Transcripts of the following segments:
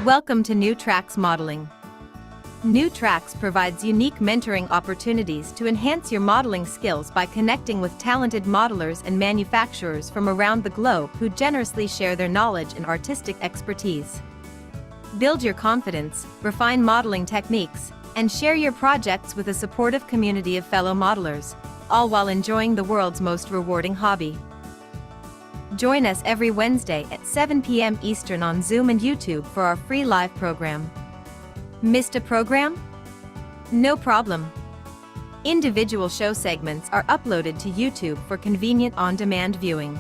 Welcome to New Tracks Modeling. New Tracks provides unique mentoring opportunities to enhance your modeling skills by connecting with talented modelers and manufacturers from around the globe who generously share their knowledge and artistic expertise. Build your confidence, refine modeling techniques, and share your projects with a supportive community of fellow modelers, all while enjoying the world's most rewarding hobby. Join us every Wednesday at 7 p.m. Eastern on Zoom and YouTube for our free live program. Missed a program? No problem. Individual show segments are uploaded to YouTube for convenient on-demand viewing.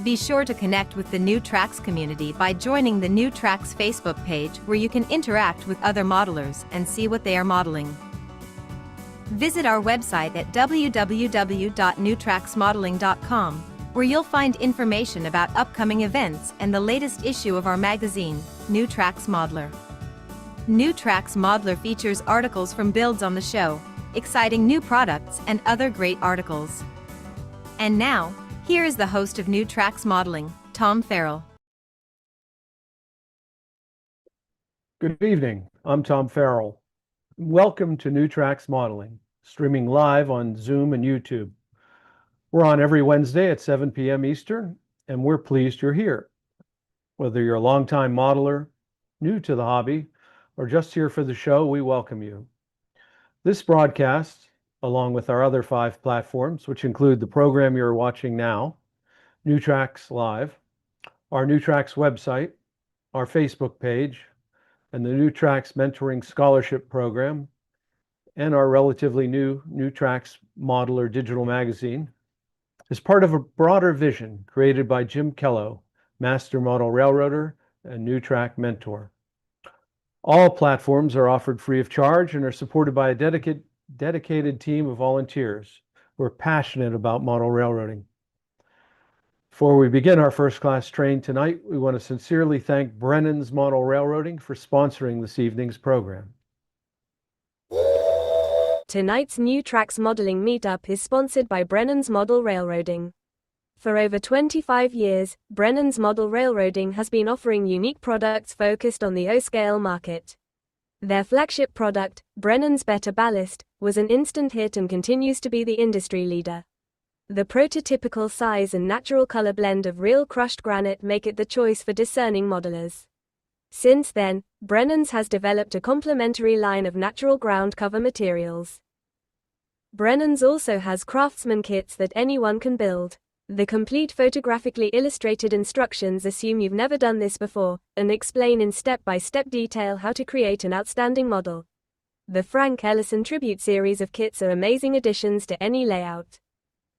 Be sure to connect with the New Tracks community by joining the New Tracks Facebook page, where you can interact with other modelers and see what they are modeling. Visit our website at www.newtracksmodeling.com, where you'll find information about upcoming events and the latest issue of our magazine, New Tracks Modeler. New Tracks Modeler features articles from builds on the show, exciting new products, and other great articles. And now, here is the host of New Tracks Modeling, Tom Farrell. Good evening, I'm Tom Farrell. Welcome to New Tracks Modeling, streaming live on Zoom and YouTube. We're on every Wednesday at 7 p.m. Eastern, and we're pleased you're here. Whether you're a longtime modeler, new to the hobby, or just here for the show, we welcome you. This broadcast, along with our other 5 platforms, which include the program you're watching now, New Tracks Live, our New Tracks website, our Facebook page, and the New Tracks Mentoring Scholarship Program, and our relatively new New Tracks Modeler digital magazine, is part of a broader vision created by Jim Kello, Master Model Railroader and New Track Mentor. All platforms are offered free of charge and are supported by a dedicated team of volunteers who are passionate about model railroading. Before we begin our first-class train tonight, we want to sincerely thank Brennan's Model Railroading for sponsoring this evening's program. Tonight's New Tracks Modeling Meetup is sponsored by Brennan's Model Railroading. For over 25 years, Brennan's Model Railroading has been offering unique products focused on the O-scale market. Their flagship product, Brennan's Better Ballast, was an instant hit and continues to be the industry leader. The prototypical size and natural color blend of real crushed granite make it the choice for discerning modelers. Since then, Brennan's has developed a complementary line of natural ground cover materials. Brennan's also has craftsman kits that anyone can build. The complete photographically illustrated instructions assume you've never done this before, and explain in step-by-step detail how to create an outstanding model. The Frank Ellison Tribute series of kits are amazing additions to any layout.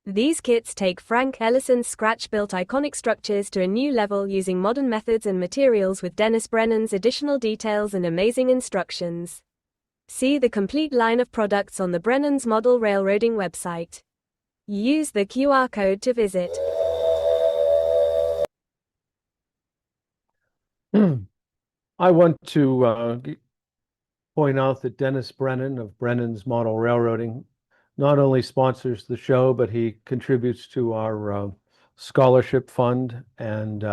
These kits take Frank Ellison's scratch-built iconic structures to a new level using modern methods and materials with Dennis Brennan's additional details and amazing instructions. See the complete line of products on the Brennan's Model Railroading website. Use the QR code to visit. I want to point out that Dennis Brennan of Brennan's Model Railroading not only sponsors the show, but he contributes to our scholarship fund, and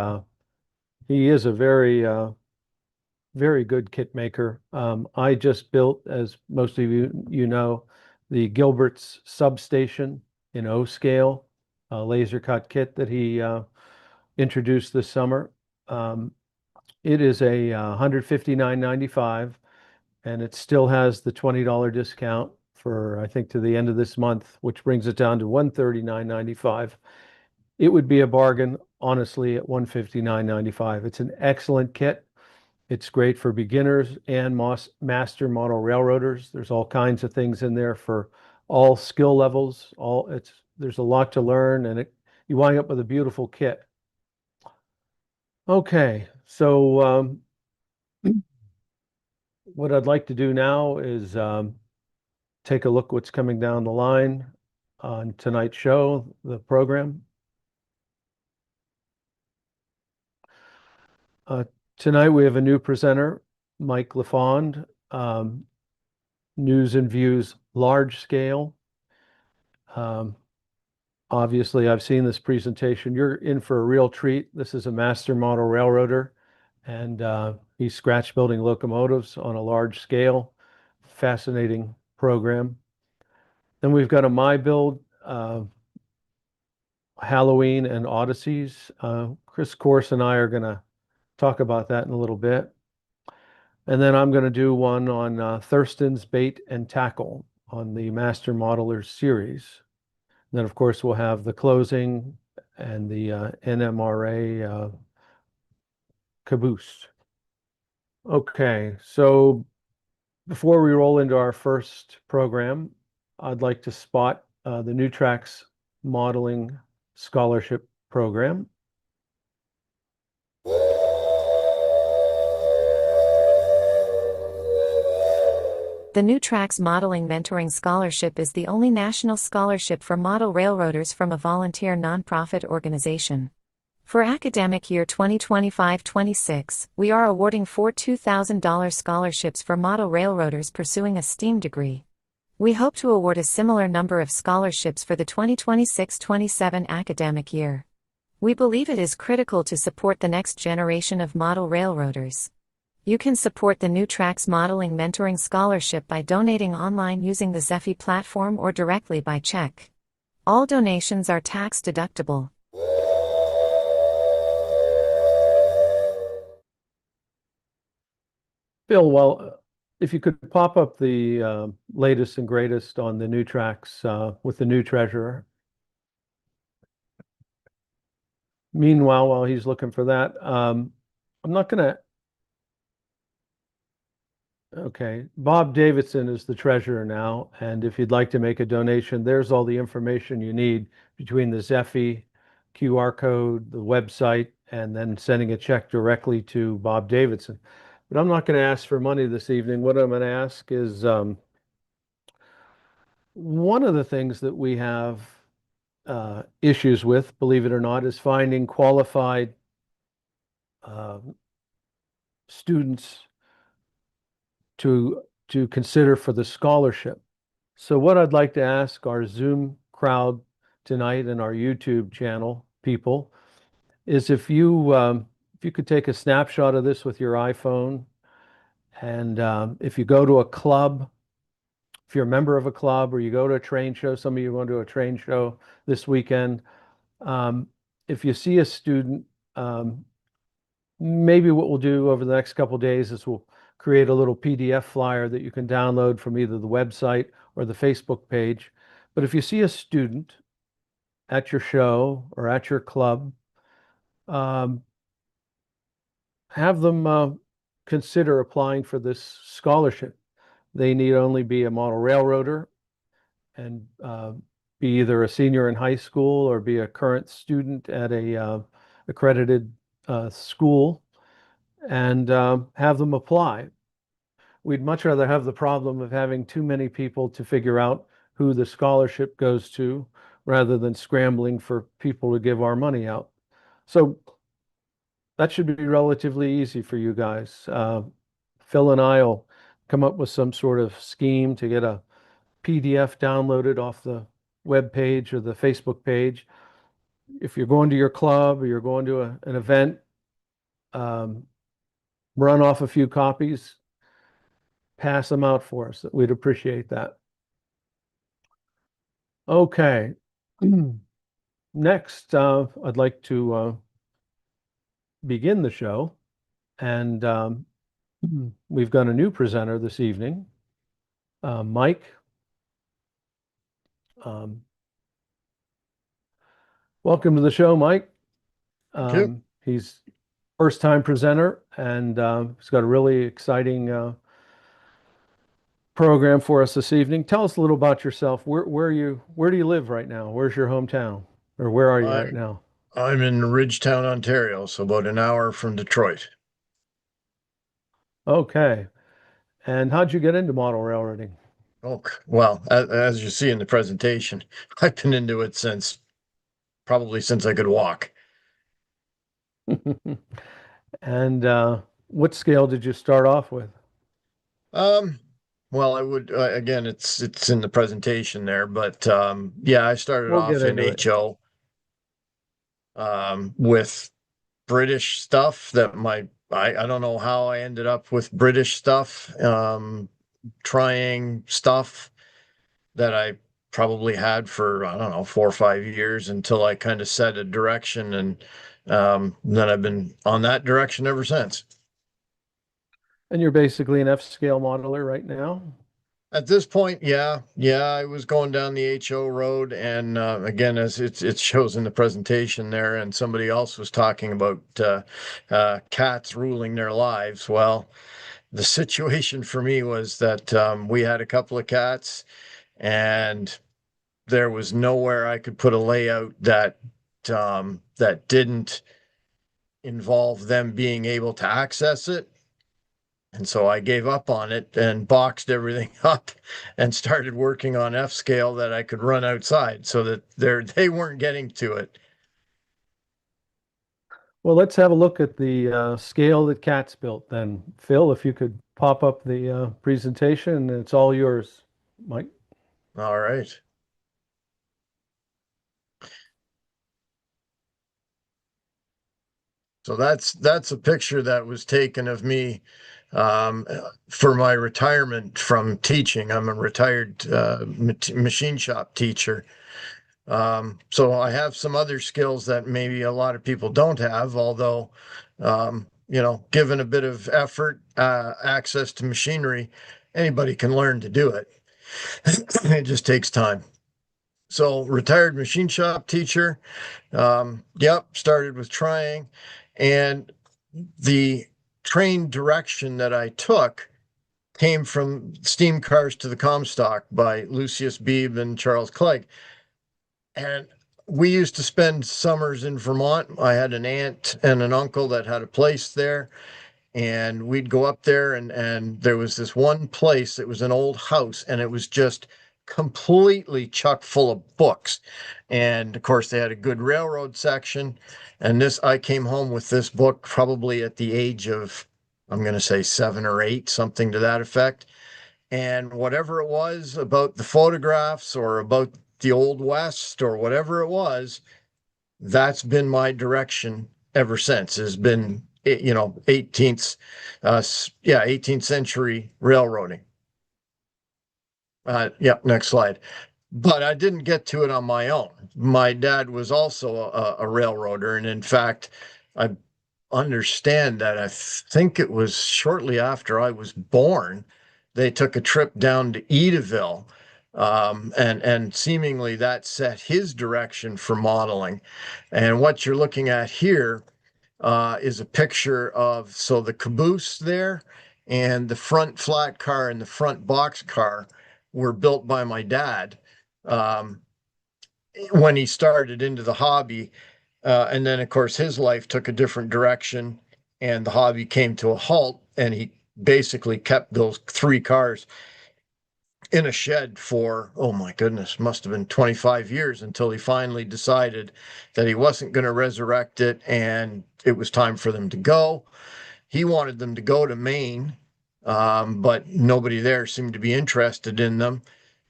he is a very good kit maker. I just built, as most of you know, the Gilbert's substation in O-scale laser cut kit that he introduced this summer. It is a $159.95, and it still has the $20 discount for, I think, to the end of this month, which brings it down to $139.95. It would be a bargain, honestly, at $159.95. It's an excellent kit. It's great for beginners and master model railroaders. There's all kinds of things in there for all skill levels. There's a lot to learn, and you wind up with a beautiful kit. Okay, so what I'd like to do now is take a look what's coming down the line on tonight's show, the program. Tonight we have a new presenter, Mike LaFond, News and Views Large Scale. Obviously, I've seen this presentation. You're in for a real treat. This is a master model railroader and he's scratch building locomotives on a large scale. Fascinating program. Then we've got a My Build, Halloween and Odysseys. Chris Coarse and I are going to talk about that in a little bit. And then I'm going to do one on Thurston's Bait and Tackle on the Master Modelers series. And then, of course, we'll have the closing and the NMRA Caboose. Okay, so before we roll into our first program, I'd like to spot the New Tracks Modeling Scholarship Program. The New Tracks Modeling Mentoring Scholarship is the only national scholarship for model railroaders from a volunteer nonprofit organization. For academic year 2025-26, we are awarding 4 $2,000 scholarships for model railroaders pursuing a STEAM degree. We hope to award a similar number of scholarships for the 2026-27 academic year. We believe it is critical to support the next generation of model railroaders. You can support the New Tracks Modeling Mentoring Scholarship by donating online using the Zephy platform or directly by check. All donations are tax deductible. Bill, well, if you could pop up the latest and greatest on the New Tracks with the new treasurer. Meanwhile, while he's looking for that, I'm not going to. Okay, Bob Davidson is the treasurer now, and if you'd like to make a donation, there's all the information you need between the Zephy QR code, the website, and then sending a check directly to Bob Davidson. But I'm not going to ask for money this evening. What I'm going to ask is one of the things that we have issues with, believe it or not, is finding qualified students to consider for the scholarship. So what I'd like to ask our Zoom crowd tonight and our YouTube channel people is if you could take a snapshot of this with your iPhone, and if you go to a club, if you're a member of a club or you go to a train show, some of you are going to a train show this weekend, if you see a student, maybe what we'll do over the next couple of days is we'll create a little PDF flyer that you can download from either the website or the Facebook page. But if you see a student at your show or at your club, have them consider applying for this scholarship. They need only be a model railroader and be either a senior in high school or be a current student at a accredited school, and have them apply. We'd much rather have the problem of having too many people to figure out who the scholarship goes to rather than scrambling for people to give our money out. So that should be relatively easy for you guys. Phil and I will come up with some sort of scheme to get a PDF downloaded off the web page or the Facebook page. If you're going to your club or you're going to an event, run off a few copies, pass them out for us. We'd appreciate that. Okay. Next, I'd like to begin the show, and we've got a new presenter this evening, Mike. Welcome to the show, Mike. He's first-time presenter, and he's got a really exciting program for us this evening. Tell us a little about yourself. Where do you live right now? Where's your hometown, or where are you right now? I'm in Ridgetown, Ontario, so about an hour from Detroit. Okay. And how'd you get into model railroading? Oh, well, as you see in the presentation, I've been into it probably since I could walk. And what scale did you start off with? Well, I would again, it's in the presentation there, but yeah, I started We'll off get in into it. HO with British stuff that my I don't know how I ended up with British stuff, trying stuff that I probably had for, I don't know, 4 or 5 years until I kind of set a direction. And then I've been on that direction ever since. And you're basically an F-scale modeler right now? At this point, yeah, I was going down the HO road, and again, as it shows in the presentation there, and somebody else was talking about cats ruling their lives. Well, the situation for me was that we had a couple of cats, and there was nowhere I could put a layout that didn't involve them being able to access it. And so I gave up on it and boxed everything up and started working on F scale that I could run outside so that they weren't getting to it. Well, let's have a look at the scale that Cat's built then. Phil, if you could pop up the presentation, it's all yours, Mike. All right. So that's a picture that was taken of me um, for my retirement from teaching. I'm a retired machine shop teacher. So I have some other skills that maybe a lot of people don't have, although, given a bit of effort, access to machinery, anybody can learn to do it. It just takes time. So retired machine shop teacher. Yep, started with trying. And the train direction that I took came from Steam Cars to the Comstock by Lucius Beebe and Charles Clegg. And we used to spend summers in Vermont. I had an aunt and an uncle that had a place there. And we'd go up there, and there was this one place that was an old house, and it was just completely chock full of books. And of course, they had a good railroad section. And I came home with this book probably at the age of, I'm going to say 7 or 8, something to that effect. And whatever it was about the photographs or about the Old West or whatever it was, that's been my direction ever since. Has been 18th century railroading. Next slide. But I didn't get to it on my own. My dad was also a railroader, and in fact, I understand that I think it was shortly after I was born, they took a trip down to Edaville, and seemingly that set his direction for modeling. And what you're looking at here is a picture of the caboose there and the front flat car and the front box car were built by my dad um, when he started into the hobby. And then, of course, his life took a different direction and the hobby came to a halt. And he basically kept those 3 cars in a shed for, oh my goodness, must have been 25 years until he finally decided that he wasn't going to resurrect it and it was time for them to go. He wanted them to go to Maine, but nobody there seemed to be interested in them.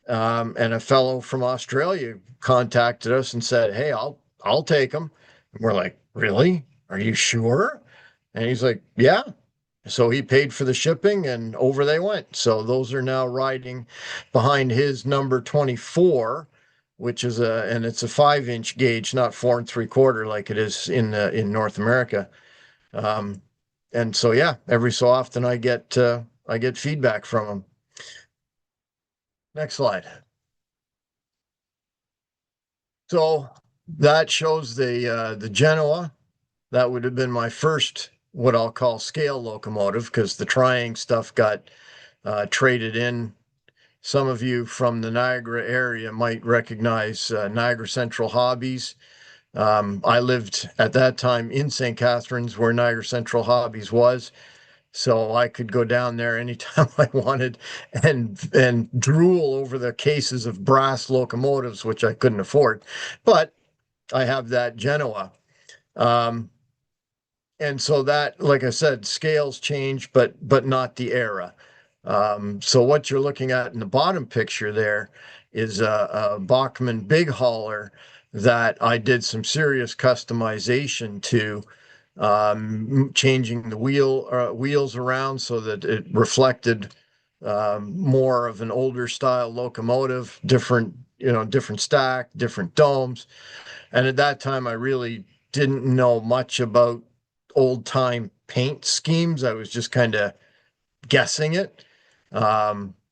And a fellow from Australia contacted us and said, "Hey, I'll take them." And we're like, "Really? Are you sure?" And he's like, "Yeah." So he paid for the shipping and over they went. So those are now riding behind his number 24, which is it's a 5-inch gauge, not 4 3/4 like it is in North America. And so, yeah, every so often I get feedback from them. Next slide. So that shows the Genoa. That would have been my first, what I'll call scale locomotive, because the trying stuff got traded in. Some of you from the Niagara area might recognize Niagara Central Hobbies. I lived at that time in St. Catharines where Niagara Central Hobbies was. So I could go down there anytime I wanted and drool over the cases of brass locomotives, which I couldn't afford. But I have that Genoa. And so that, like I said, scales change, but not the era. So what you're looking at in the bottom picture there is a Bachmann big hauler that I did some serious customization to changing the wheels around so that it reflected more of an older style locomotive, different stack, different domes. And at that time, I really didn't know much about old time paint schemes. I was just kind of guessing it.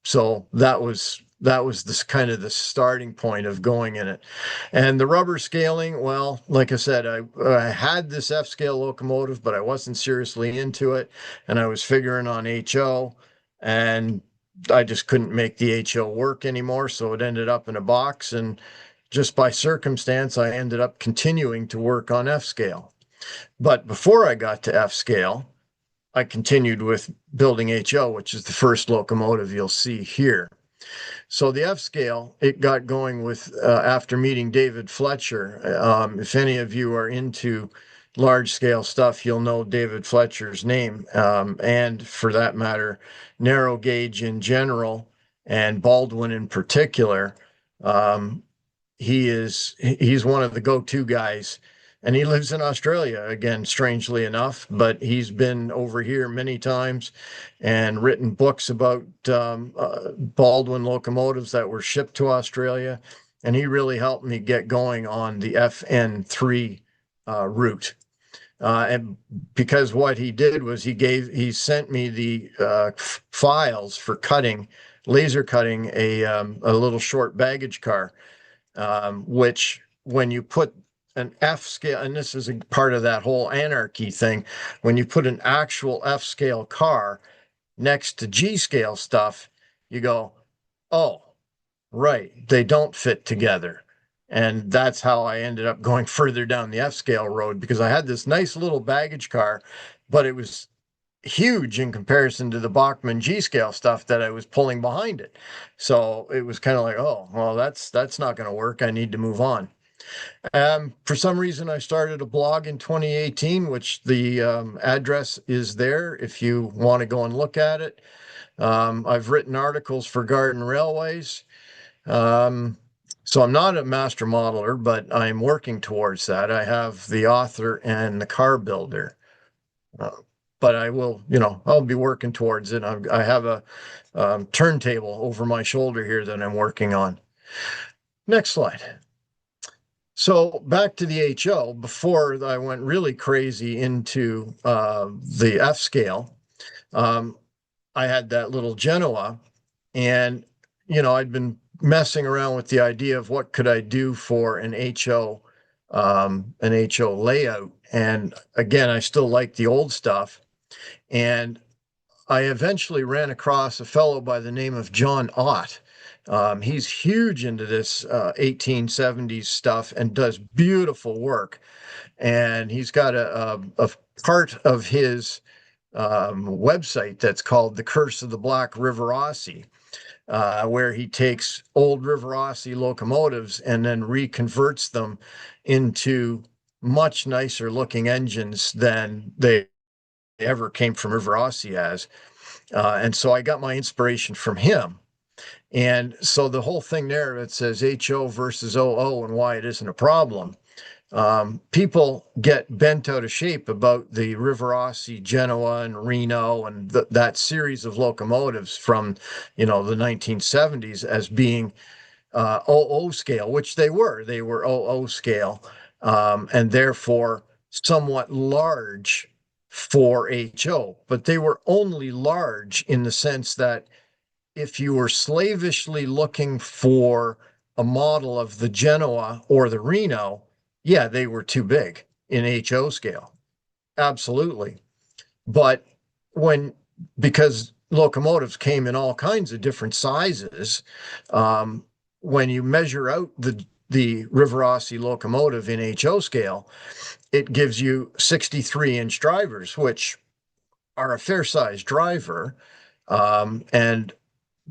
So that was this kind of the starting point of going in it. And the rubber scaling, well, like I said, I had this F scale locomotive, but I wasn't seriously into it. And I was figuring on HO, and I just couldn't make the HO work anymore. So it ended up in a box. And just by circumstance, I ended up continuing to work on F scale. But before I got to F scale, I continued with building HO, which is the first locomotive you'll see here. So the F scale, it got going with after meeting David Fletcher. If any of you are into large scale stuff, you'll know David Fletcher's name, and for that matter, narrow gauge in general and Baldwin in particular. He's one of the go-to guys, and he lives in Australia again, strangely enough, but he's been over here many times and written books about Baldwin locomotives that were shipped to Australia. And he really helped me get going on the FN3 route. And because what he did was he sent me the files for cutting, laser cutting a little short baggage car, which when you put an F scale, and this is a part of that whole anarchy thing, when you put an actual F scale car next to G scale stuff, you go, oh, right, they don't fit together. And that's how I ended up going further down the F scale road, because I had this nice little baggage car, but it was huge in comparison to the Bachmann G scale stuff that I was pulling behind it. So it was kind of like, oh, well, that's not going to work. I need to move on. For some reason, I started a blog in 2018, which the address is there if you want to go and look at it. I've written articles for Garden Railways. So I'm not a master modeler, but I'm working towards that. I have the author and the car builder. But I will, I'll be working towards it. I have a turntable over my shoulder here that I'm working on. Next slide. So back to the HO, before I went really crazy into the F scale, I had that little Genoa, and, I'd been messing around with the idea of what could I do for an HO layout. And again, I still like the old stuff. And I eventually ran across a fellow by the name of John Ott. He's huge into this 1870s stuff and does beautiful work. And he's got a part of his website that's called The Curse of the Black River-Ossy, where he takes old River-Ossy locomotives and then reconverts them into much nicer looking engines than they ever came from River-Ossy as. And so I got my inspiration from him. And so the whole thing there, it says HO versus OO and why it isn't a problem. People get bent out of shape about the River-Ossy, Genoa, and Reno, and that series of locomotives from, the 1970s as being OO scale, which they were. They were OO scale, and therefore somewhat large for HO. But they were only large in the sense that if you were slavishly looking for a model of the Genoa or the Reno, yeah, they were too big in HO scale. Absolutely. But because locomotives came in all kinds of different sizes, when you measure out the River-Ossy locomotive in HO scale, it gives you 63-inch drivers, which are a fair-sized driver. And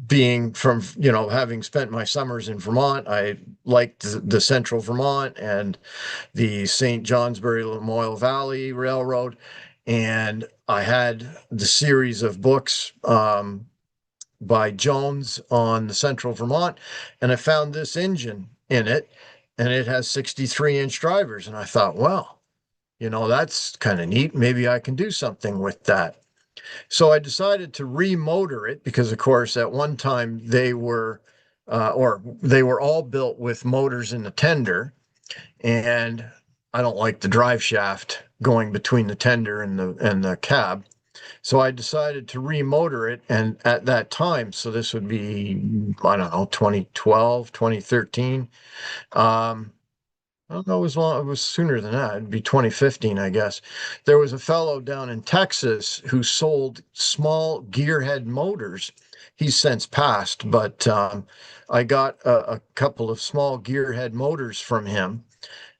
being from, having spent my summers in Vermont, I liked the Central Vermont and the St. Johnsbury Lamoille Valley Railroad. And I had the series of books by Jones on the Central Vermont, and I found this engine in it, and it has 63-inch drivers. And I thought, well, That's kind of neat. Maybe I can do something with that. So I decided to remotor it because, of course, at one time they were all built with motors in the tender, and I don't like the drive shaft going between the tender and the cab. So I decided to remotor it. And at that time, so this would be, I don't know, 2012, 2013. I don't know, it was sooner than that. It'd be 2015, I guess. There was a fellow down in Texas who sold small gearhead motors. He's since passed, but I got a couple of small gearhead motors from him.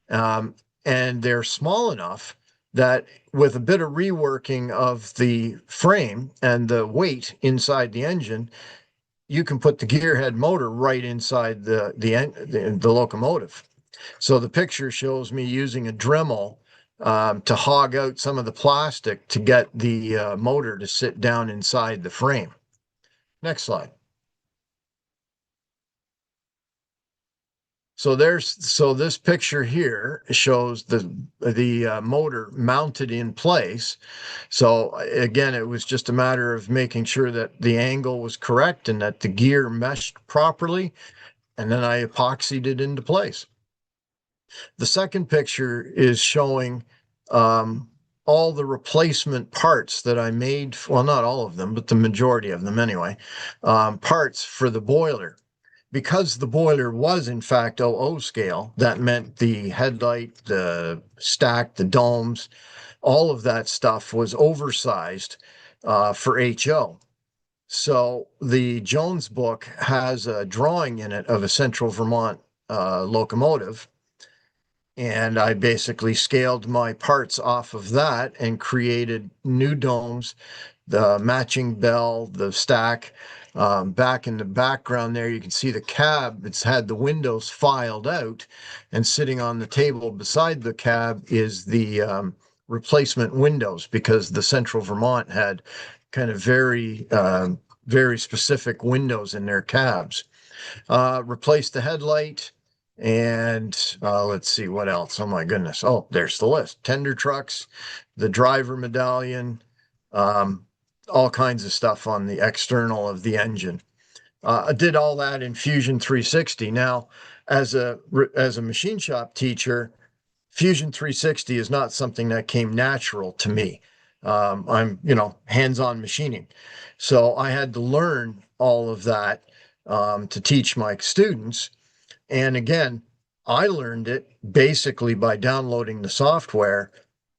And they're small enough that with a bit of reworking of the frame and the weight inside the engine, you can put the gearhead motor right inside the locomotive. So the picture shows me using a Dremel to hog out some of the plastic to get the motor to sit down inside the frame. Next slide. So this picture here shows the motor mounted in place. So again, it was just a matter of making sure that the angle was correct and that the gear meshed properly, and then I epoxied it into place. The second picture is showing all the replacement parts that I made, well, not all of them, but the majority of them anyway, parts for the boiler. Because the boiler was in fact 00 scale, that meant the headlight, the stack, the domes, all of that stuff was oversized for HO. So the Jones book has a drawing in it of a Central Vermont locomotive. And I basically scaled my parts off of that and created new domes, the matching bell, the stack. Back in the background there, you can see the cab. It's had the windows filed out, and sitting on the table beside the cab is the replacement windows, because the Central Vermont had kind of very specific windows in their cabs. Replaced the headlight. And let's see what else. Oh my goodness. Oh, there's the list. Tender trucks, the driver medallion, all kinds of stuff on the external of the engine. I did all that in Fusion 360. Now, as a machine shop teacher, Fusion 360 is not something that came natural to me. I'm, hands-on machining. So I had to learn all of that to teach my students. And again, I learned it basically by downloading the software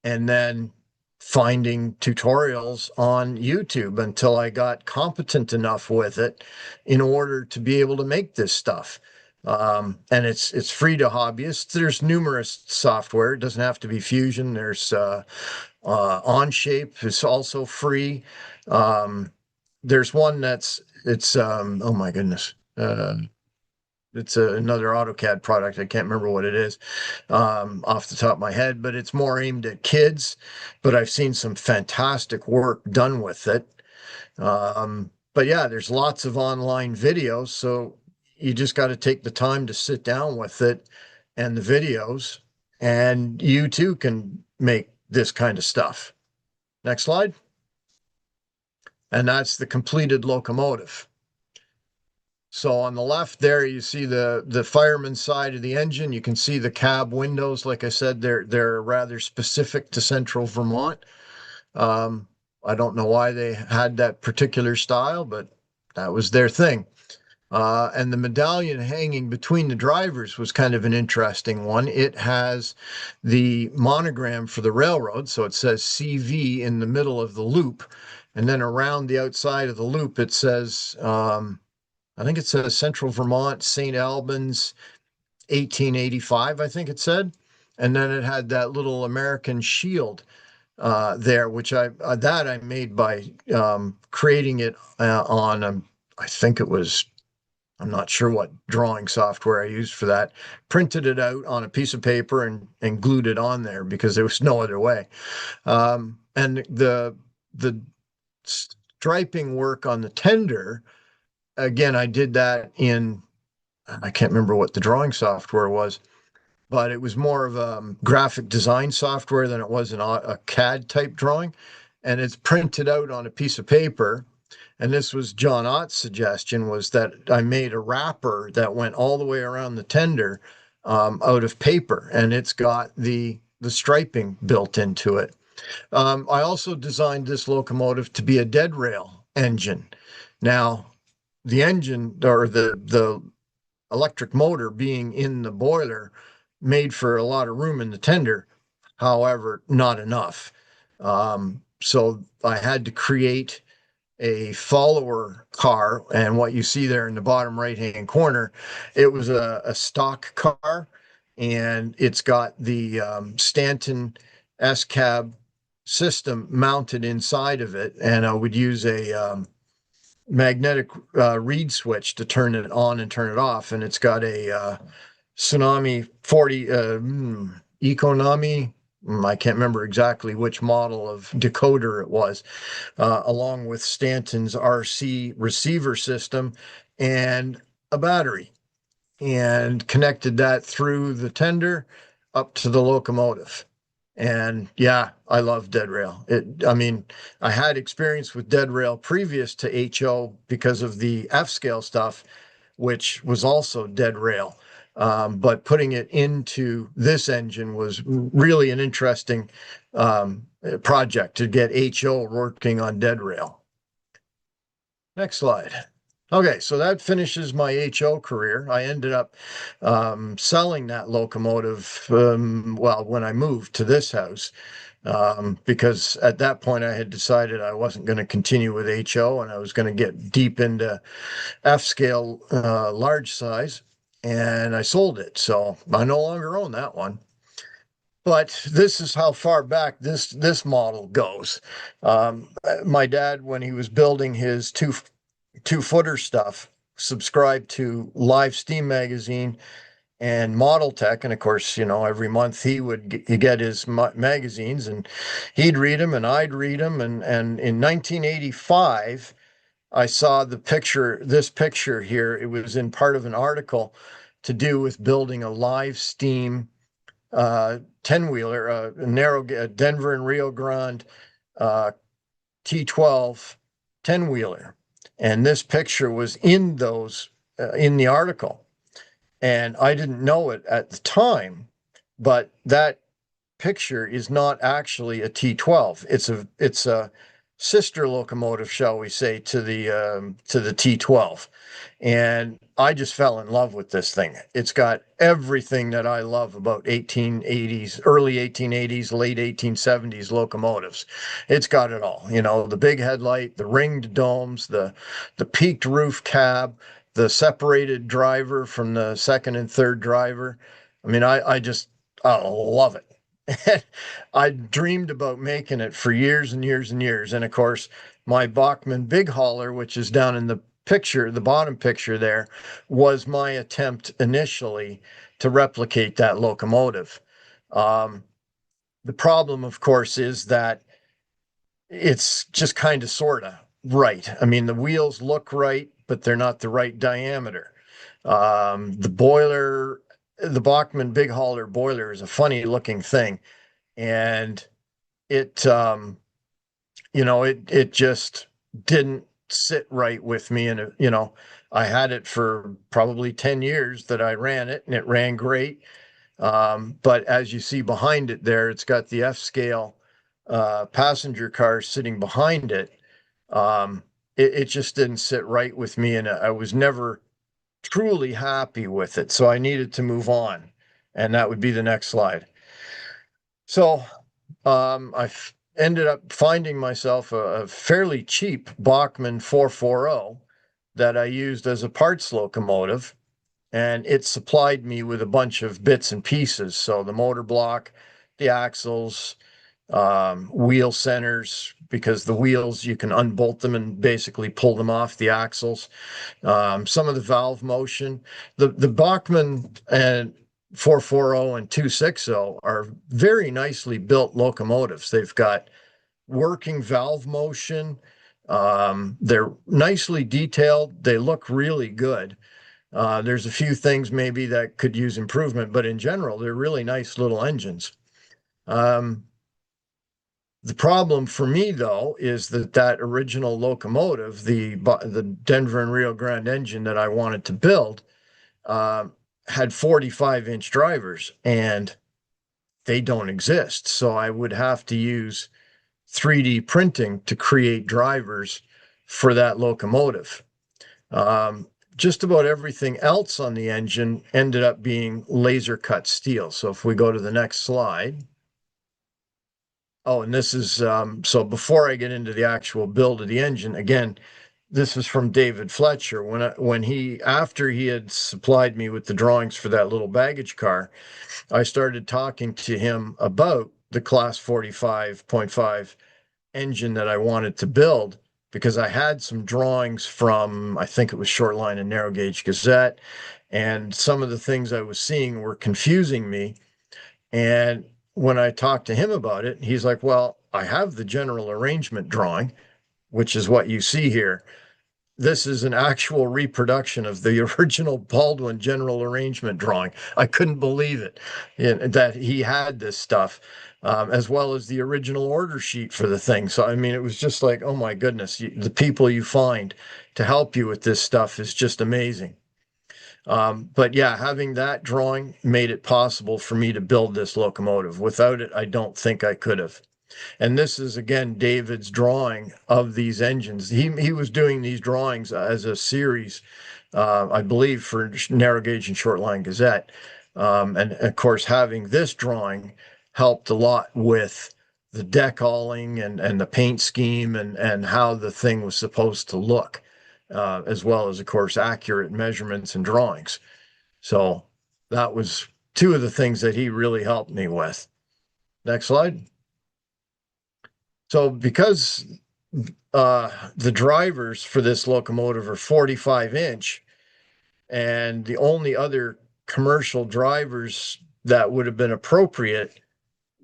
and then finding tutorials on YouTube until I got competent enough with it in order to be able to make this stuff. And it's free to hobbyists. There's numerous software. It doesn't have to be Fusion. There's Onshape is also free. There's one oh my goodness. It's another AutoCAD product. I can't remember what it is off the top of my head, but it's more aimed at kids. But I've seen some fantastic work done with it. But yeah, there's lots of online videos. So you just got to take the time to sit down with it and the videos, and you too can make this kind of stuff. Next slide. And that's the completed locomotive. So on the left there, you see the fireman's side of the engine. You can see the cab windows. Like I said, they're rather specific to Central Vermont. I don't know why they had that particular style, but that was their thing. And the medallion hanging between the drivers was kind of an interesting one. It has the monogram for the railroad. So it says CV in the middle of the loop. And then around the outside of the loop, it says, I think it says Central Vermont, St. Albans, 1885, I think it said. And then it had that little American shield there, which I made by creating it on, I think it was, I'm not sure what drawing software I used for that, printed it out on a piece of paper and glued it on there because there was no other way. And the striping work on the tender, again, I did that in, I can't remember what the drawing software was, but it was more of a graphic design software than it was a CAD type drawing. And it's printed out on a piece of paper. And this was John Ott's suggestion, was that I made a wrapper that went all the way around the tender out of paper, and it's got the striping built into it. I also designed this locomotive to be a dead rail engine. Now, the engine, or the electric motor being in the boiler, made for a lot of room in the tender, however, not enough. So I had to create a follower car, and what you see there in the bottom right hand corner, it was a stock car, and it's got the Stanton S-cab system mounted inside of it, and I would use a magnetic reed switch to turn it on and turn it off, and it's got a Tsunami 40 Economy. I can't remember exactly which model of decoder it was, along with Stanton's RC receiver system and a battery, and connected that through the up to the locomotive. And yeah, I love dead rail. I mean, I had experience with dead rail previous to HO because of the F scale stuff, which was also dead rail. But putting it into this engine was really an interesting project to get HO working on dead rail. Next slide. Okay, so that finishes my HO career. I ended up selling that locomotive, well, when I moved to this house, because at that point I had decided I wasn't going to continue with HO, and I was going to get deep into F-scale large size, and I sold it. So I no longer own that one. But this is how far back this model goes. My dad, when he was building his two-footer stuff, subscribed to Live Steam magazine and Model Tech, and of course, you know, every month he would get his magazines, and he'd read them and I'd read them, and in 1985 I saw this picture here. It was in part of an article to do with building a Live Steam 10-wheeler, a Denver and Rio Grande T12 10-wheeler. And this picture was in the article. And I didn't know it at the time, but that picture is not actually a T12. It's a sister locomotive, shall we say, to the T12. And I just fell in love with this thing. It's got everything that I love about 1880s, early 1880s, late 1870s locomotives. It's got it all, you know, the big headlight, the ringed domes, the peaked roof cab, the separated driver from the second and third driver. I mean, I love it. I dreamed about making it for years and years and years. And of course, my Bachmann big hauler, which is down in the picture, the bottom picture there, was my attempt initially to replicate that locomotive. The problem, of course, is that it's just kind of sort of right. I mean, the wheels look right, but they're not the right diameter. The boiler, the Bachmann big hauler boiler, is a funny looking thing. And it, you know, it just didn't sit right with me. And, you know, I had it for probably 10 years that I ran it, and it ran great. But as you see behind it there, it's got the F-scale passenger car sitting behind it. It just didn't sit right with me, and I was never truly happy with it. So I needed to move on, and that would be the next slide. So I ended up finding myself a fairly cheap Bachmann 440 that I used as a parts locomotive, and it supplied me with a bunch of bits and pieces. So the motor block, the axles, wheel centers, because the wheels, you can unbolt them and basically pull them off the axles. Some of the valve motion. The Bachmann and 440 and 260 are very nicely built locomotives. They've got working valve motion. They're nicely detailed. They look really good. There's a few things maybe that could use improvement, but in general, they're really nice little engines. The problem for me, though, is that original locomotive, the Denver and Rio Grande engine that I wanted to build, had 45-inch drivers, and they don't exist. So I would have to use 3D printing to create drivers for that locomotive. Just about everything else on the engine ended up being laser cut steel. So if we go to the next slide. Oh, and this is, so before I get into the actual build of the engine, again, this is from David Fletcher. After he had supplied me with the drawings for that little baggage car, I started talking to him about the Class 45.5 engine that I wanted to build, because I had some drawings from, I think it was Shortline and Narrow Gauge Gazette, and some of the things I was seeing were confusing me. And when I talked to him about it, he's like, well, I have the general arrangement drawing, which is what you see here. This is an actual reproduction of the original Baldwin general arrangement drawing. I couldn't believe it, that he had this stuff, as well as the original order sheet for the thing. So, I mean, it was just like, oh my goodness, the people you find to help you with this stuff is just amazing. But yeah, having that drawing made it possible for me to build this locomotive. Without it, I don't think I could have. And this is, again, David's drawing of these engines. He was doing these drawings as a series, I believe, for Narrow Gauge and Shortline Gazette. And of course, having this drawing helped a lot with the decaling and the paint scheme and how the thing was supposed to look, as well as, of course, accurate measurements and drawings. So that was two of the things that he really helped me with. Next slide. So because the drivers for this locomotive are 45-inch, and the only other commercial drivers that would have been appropriate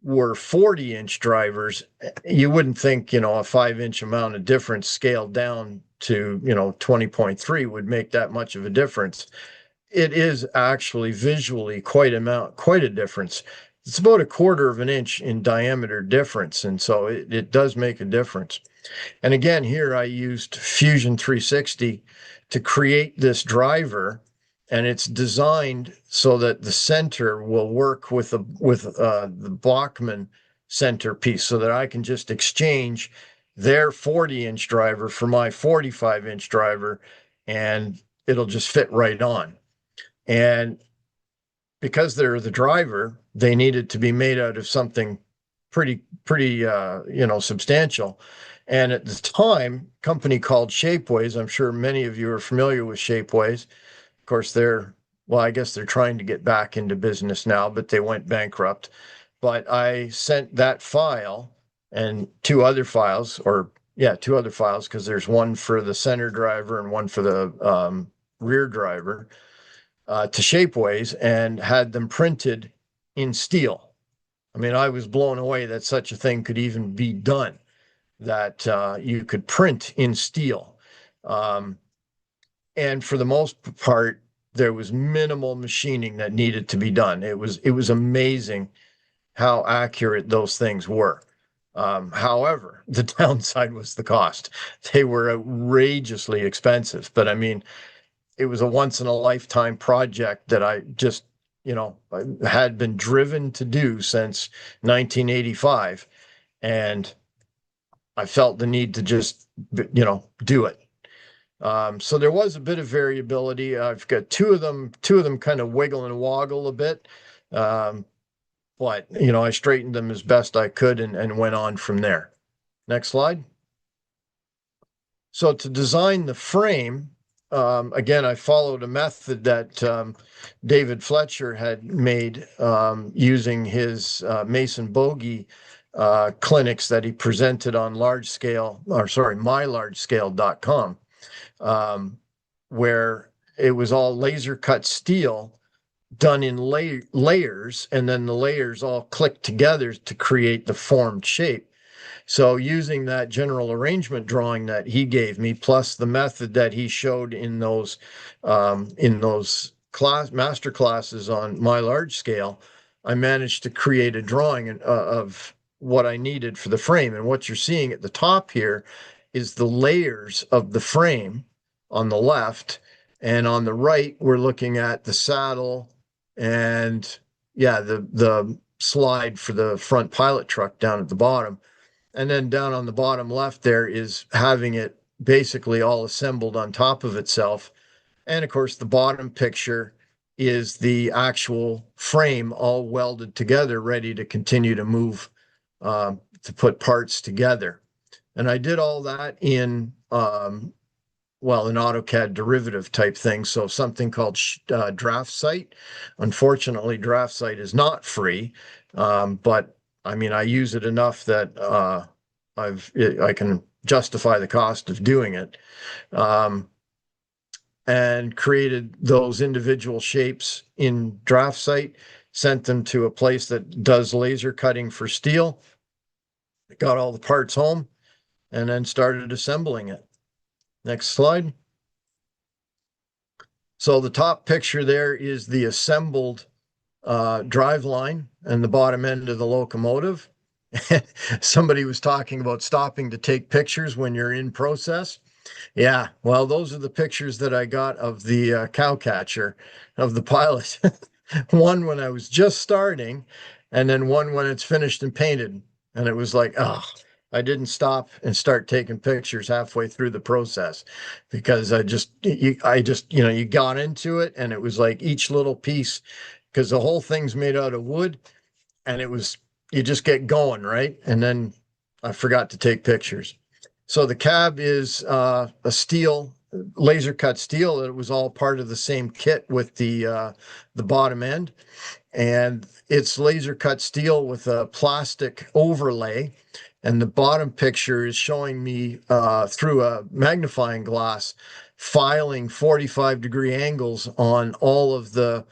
were 40-inch drivers, you wouldn't think, a 5-inch amount of difference scaled down to, 20.3 would make that much of a difference. It is actually visually quite a difference. It's about 1/4 of an inch in diameter difference, and so it does make a difference. And again, here I used Fusion 360 to create this driver, and it's designed so that the center will work with the Bachmann center piece, so that I can just exchange their 40-inch driver for my 45-inch driver, and it'll just fit right on. And because they're the driver, they needed to be made out of something pretty substantial. And at the time, a company called Shapeways, I'm sure many of you are familiar with Shapeways. Of course, I guess they're trying to get back into business now, but they went bankrupt. But I sent that file and two other files, because there's one for the center driver and one for the rear driver, to Shapeways, and had them printed in steel. I mean, I was blown away that such a thing could even be done, that you could print in steel. And for the most part, there was minimal machining that needed to be done. It was amazing how accurate those things were. However, the downside was the cost. They were outrageously expensive, but I mean, it was a once in a lifetime project that I just, I had been driven to do since 1985. And I felt the need to just, do it. So there was a bit of variability. I've got two of them kind of wiggle and woggle a bit. But, I straightened them as best I could and went on from there. Next slide. So to design the frame, again, I followed a method that David Fletcher had made using his Mason Bogey clinics that he presented on mylargescale.com, where it was all laser cut steel done in layers, and then the layers all clicked together to create the formed shape. So using that general arrangement drawing that he gave me, plus the method that he showed in those master classes on my large scale, I managed to create a drawing of what I needed for the frame. And what you're seeing at the top here is the layers of the frame on the left, and on the right, we're looking at the saddle and the slide for the front pilot truck down at the bottom. And then down on the bottom left there is having it basically all assembled on top of itself. And of course, the bottom picture is the actual frame all welded together, ready to continue to move, to put parts together. And I did all that in an AutoCAD derivative type thing. So something called DraftSite. Unfortunately, DraftSite is not free, but I mean, I use it enough that I can justify the cost of doing it. And created those individual shapes in DraftSite, sent them to a place that does laser cutting for steel, got all the parts home, and then started assembling it. Next slide. So the top picture there is the assembled drive line and the bottom end of the locomotive. Somebody was talking about stopping to take pictures when you're in process. Yeah, well, those are the pictures that I got of the cow catcher, of the pilot. One when I was just starting, and then one when it's finished and painted. And it was like, oh, I didn't stop and start taking pictures halfway through the process, because you got into it, and it was like each little piece, because the whole thing's made out of wood, and you just get going, right? And then I forgot to take pictures. So the cab is a steel, laser cut steel. It was all part of the same kit with the bottom end, and it's laser cut steel with a plastic overlay. And the bottom picture is showing me through a magnifying glass, filing 45-degree angles on all of the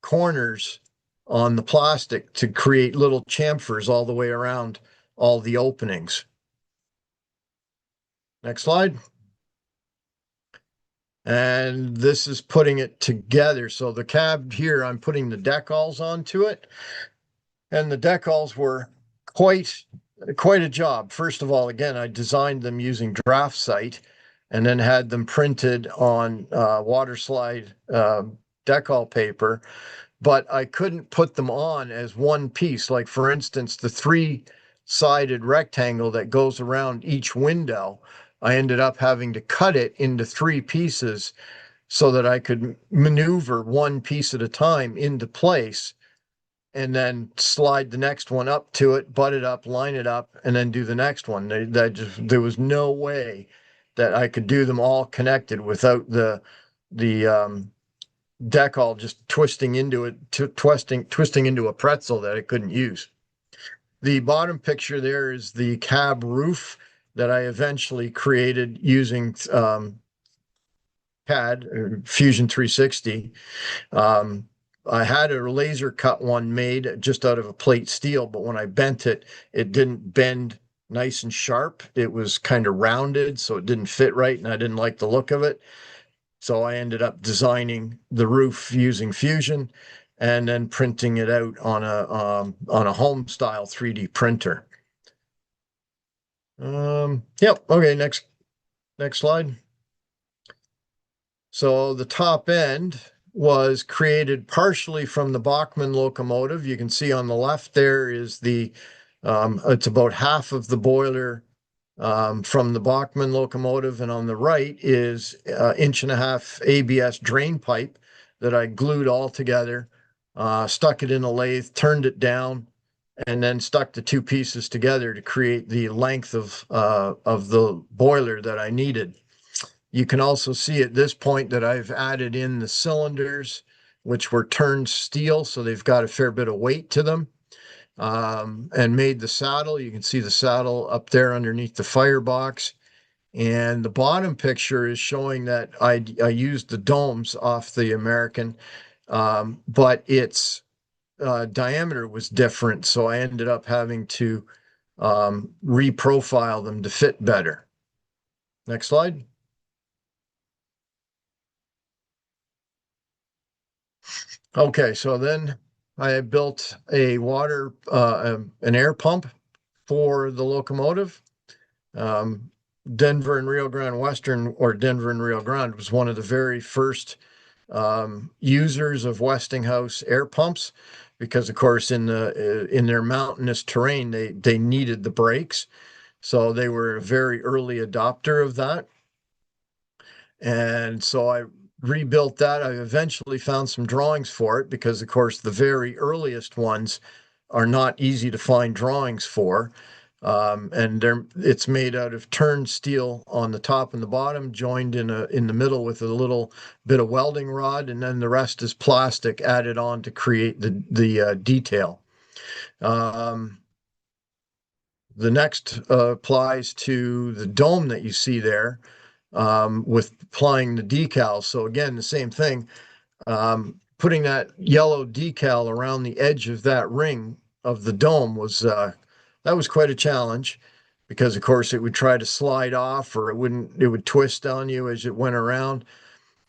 corners on the plastic to create little chamfers all the way around all the openings. Next slide. And this is putting it together. So the cab here, I'm putting the decals onto it. And the decals were quite a job. First of all, again, I designed them using DraftSite, and then had them printed on water slide decal paper. But I couldn't put them on as one piece. Like, for instance, the 3-sided rectangle that goes around each window, I ended up having to cut it into 3 pieces so that I could maneuver one piece at a time into place, and then slide the next one up to it, butt it up, line it up, and then do the next one. There was no way that I could do them all connected without the decal just twisting into a pretzel that I couldn't use. The bottom picture there is the cab roof that I eventually created using CAD, or Fusion 360. I had a laser cut one made just out of a plate steel, but when I bent it, it didn't bend nice and sharp. It was kind of rounded, so it didn't fit right, and I didn't like the look of it. So I ended up designing the roof using Fusion, and then printing it out on a home style 3D printer. Yep. Okay. Next slide. So the top end was created partially from the Bachmann locomotive. You can see on the left there is it's about half of the boiler from the Bachmann locomotive, and on the right is 1.5-inch ABS drain pipe that I glued all together, stuck it in a lathe, turned it down, and then stuck the 2 pieces together to create the length of the boiler that I needed. You can also see at this point that I've added in the cylinders, which were turned steel, so they've got a fair bit of weight to them, and made the saddle. You can see the saddle up there underneath the firebox. And the bottom picture is showing that I used the domes off the American, but its diameter was different, so I ended up having to reprofile them to fit better. Next slide. Okay, so then I built a an air pump for the locomotive. Denver and Rio Grande Western, or Denver and Rio Grande, was one of the very first users of Westinghouse air pumps, because of course in their mountainous terrain they needed the brakes, so they were a very early adopter of that. And so I rebuilt that. I eventually found some drawings for it, because of course the very earliest ones are not easy to find drawings for. And it's made out of turned steel on the top and the bottom, joined in the middle with a little bit of welding rod, and then the rest is plastic added on to create the detail. The next applies to the dome that you see there, with applying the decals. So again, the same thing, putting that yellow decal around the edge of that ring of the dome was that was quite a challenge, because of course it would try to slide off, or it would twist on you as it went around.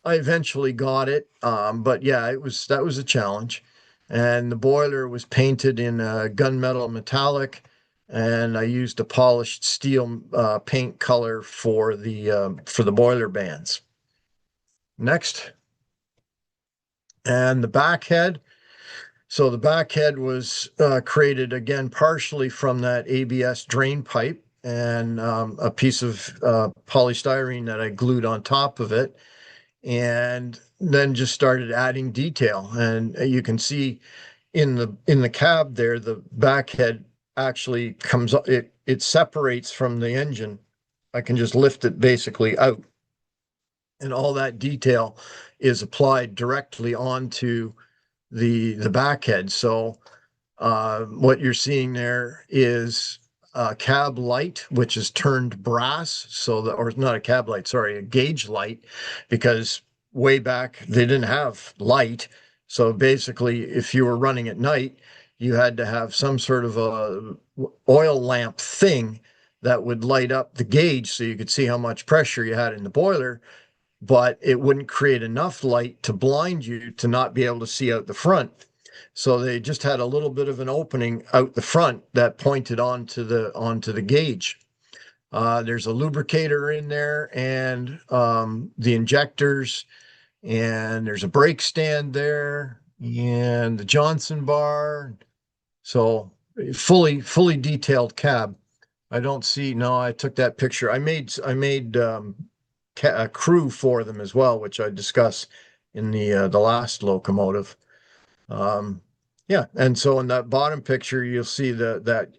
I eventually got it, but yeah, that was a challenge. And the boiler was painted in gunmetal metallic, and I used a polished steel paint color for the boiler bands. Next. And the back head. So the back head was created again partially from that ABS drain pipe, and a piece of polystyrene that I glued on top of it, and then just started adding detail. And you can see in the cab there, the back head actually comes up, it separates from the engine. I can just lift it basically out, and all that detail is applied directly onto the back head. So what you're seeing there is a cab light, which is turned brass. Or not a cab light, sorry, a gauge light, because way back they didn't have light. So basically, if you were running at night, you had to have some sort of a oil lamp thing that would light up the gauge so you could see how much pressure you had in the boiler, but it wouldn't create enough light to blind you to not be able to see out the front. So they just had a little bit of an opening out the front that pointed onto the gauge. There's a lubricator in there, and the injectors, and there's a brake stand there, and the Johnson bar. So fully detailed cab. I don't see, no, I took that picture. I made a crew for them as well, which I discussed in the last locomotive. Yeah, and so in that bottom picture, you'll see that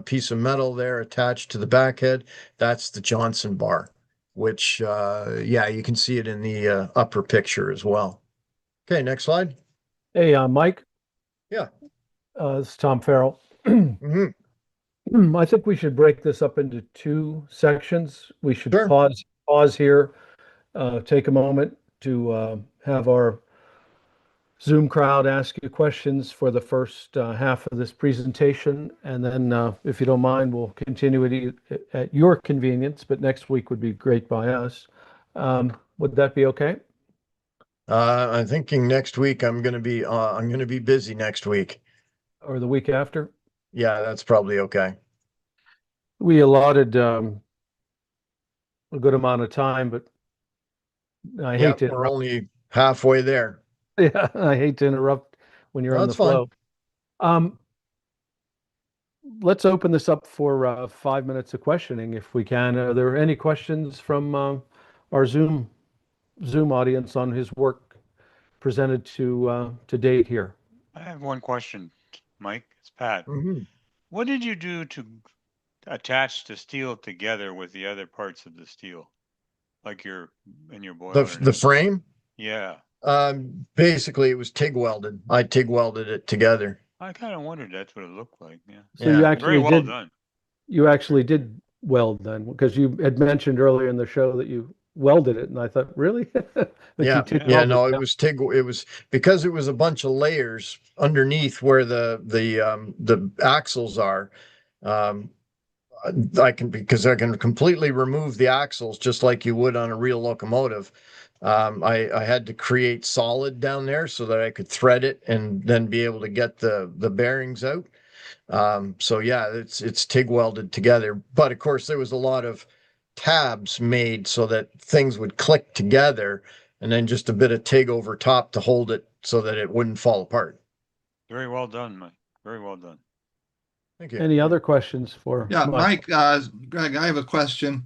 piece of metal there attached to the back head. That's the Johnson bar, which yeah, you can see it in the upper picture as well. Okay, next slide. Hey, Mike. Yeah. This is Tom Farrell. Mhm. I think we should break this up into two sections. We should Sure. pause here, take a moment to have our Zoom crowd ask you questions for the first half of this presentation, and then if you don't mind, we'll continue it at your convenience, but next week would be great by us. Would that be okay? I'm thinking next week I'm going to be busy next week. Or the week after? Yeah, that's probably okay. We allotted a good amount of time, but I Yeah, hate to we're interrupt. only halfway there. Yeah, I hate to interrupt when you're No, on the that's fine. flow. Let's open this up for 5 minutes of questioning if we can. Are there any questions from our Zoom audience on his work presented to date here? I have one question, Mike. It's Pat. Mhm. What did you do to attach the steel together with the other parts of the steel, like your boiler? The frame? Yeah, Basically, it was TIG welded. I TIG welded it together. I kind of wondered that's what it looked like. Yeah. So Yeah. Very well done. You actually did weld then, because you had mentioned earlier in the show that you welded it, and I thought, really? That you Yeah, TIG yeah, welded no, it? it was TIG. It was because it was a bunch of layers underneath where the axles are. because I can completely remove the axles just like you would on a real locomotive. I had to create solid down there so that I could thread it and then be able to get the bearings out. So yeah, it's TIG welded together, but of course there was a lot of tabs made so that things would click together, and then just a bit of TIG over top to hold it so that it wouldn't fall apart. Very well done, Mike. Very well done. Thank you. Any other questions for Yeah, Mike? Greg, I have a question.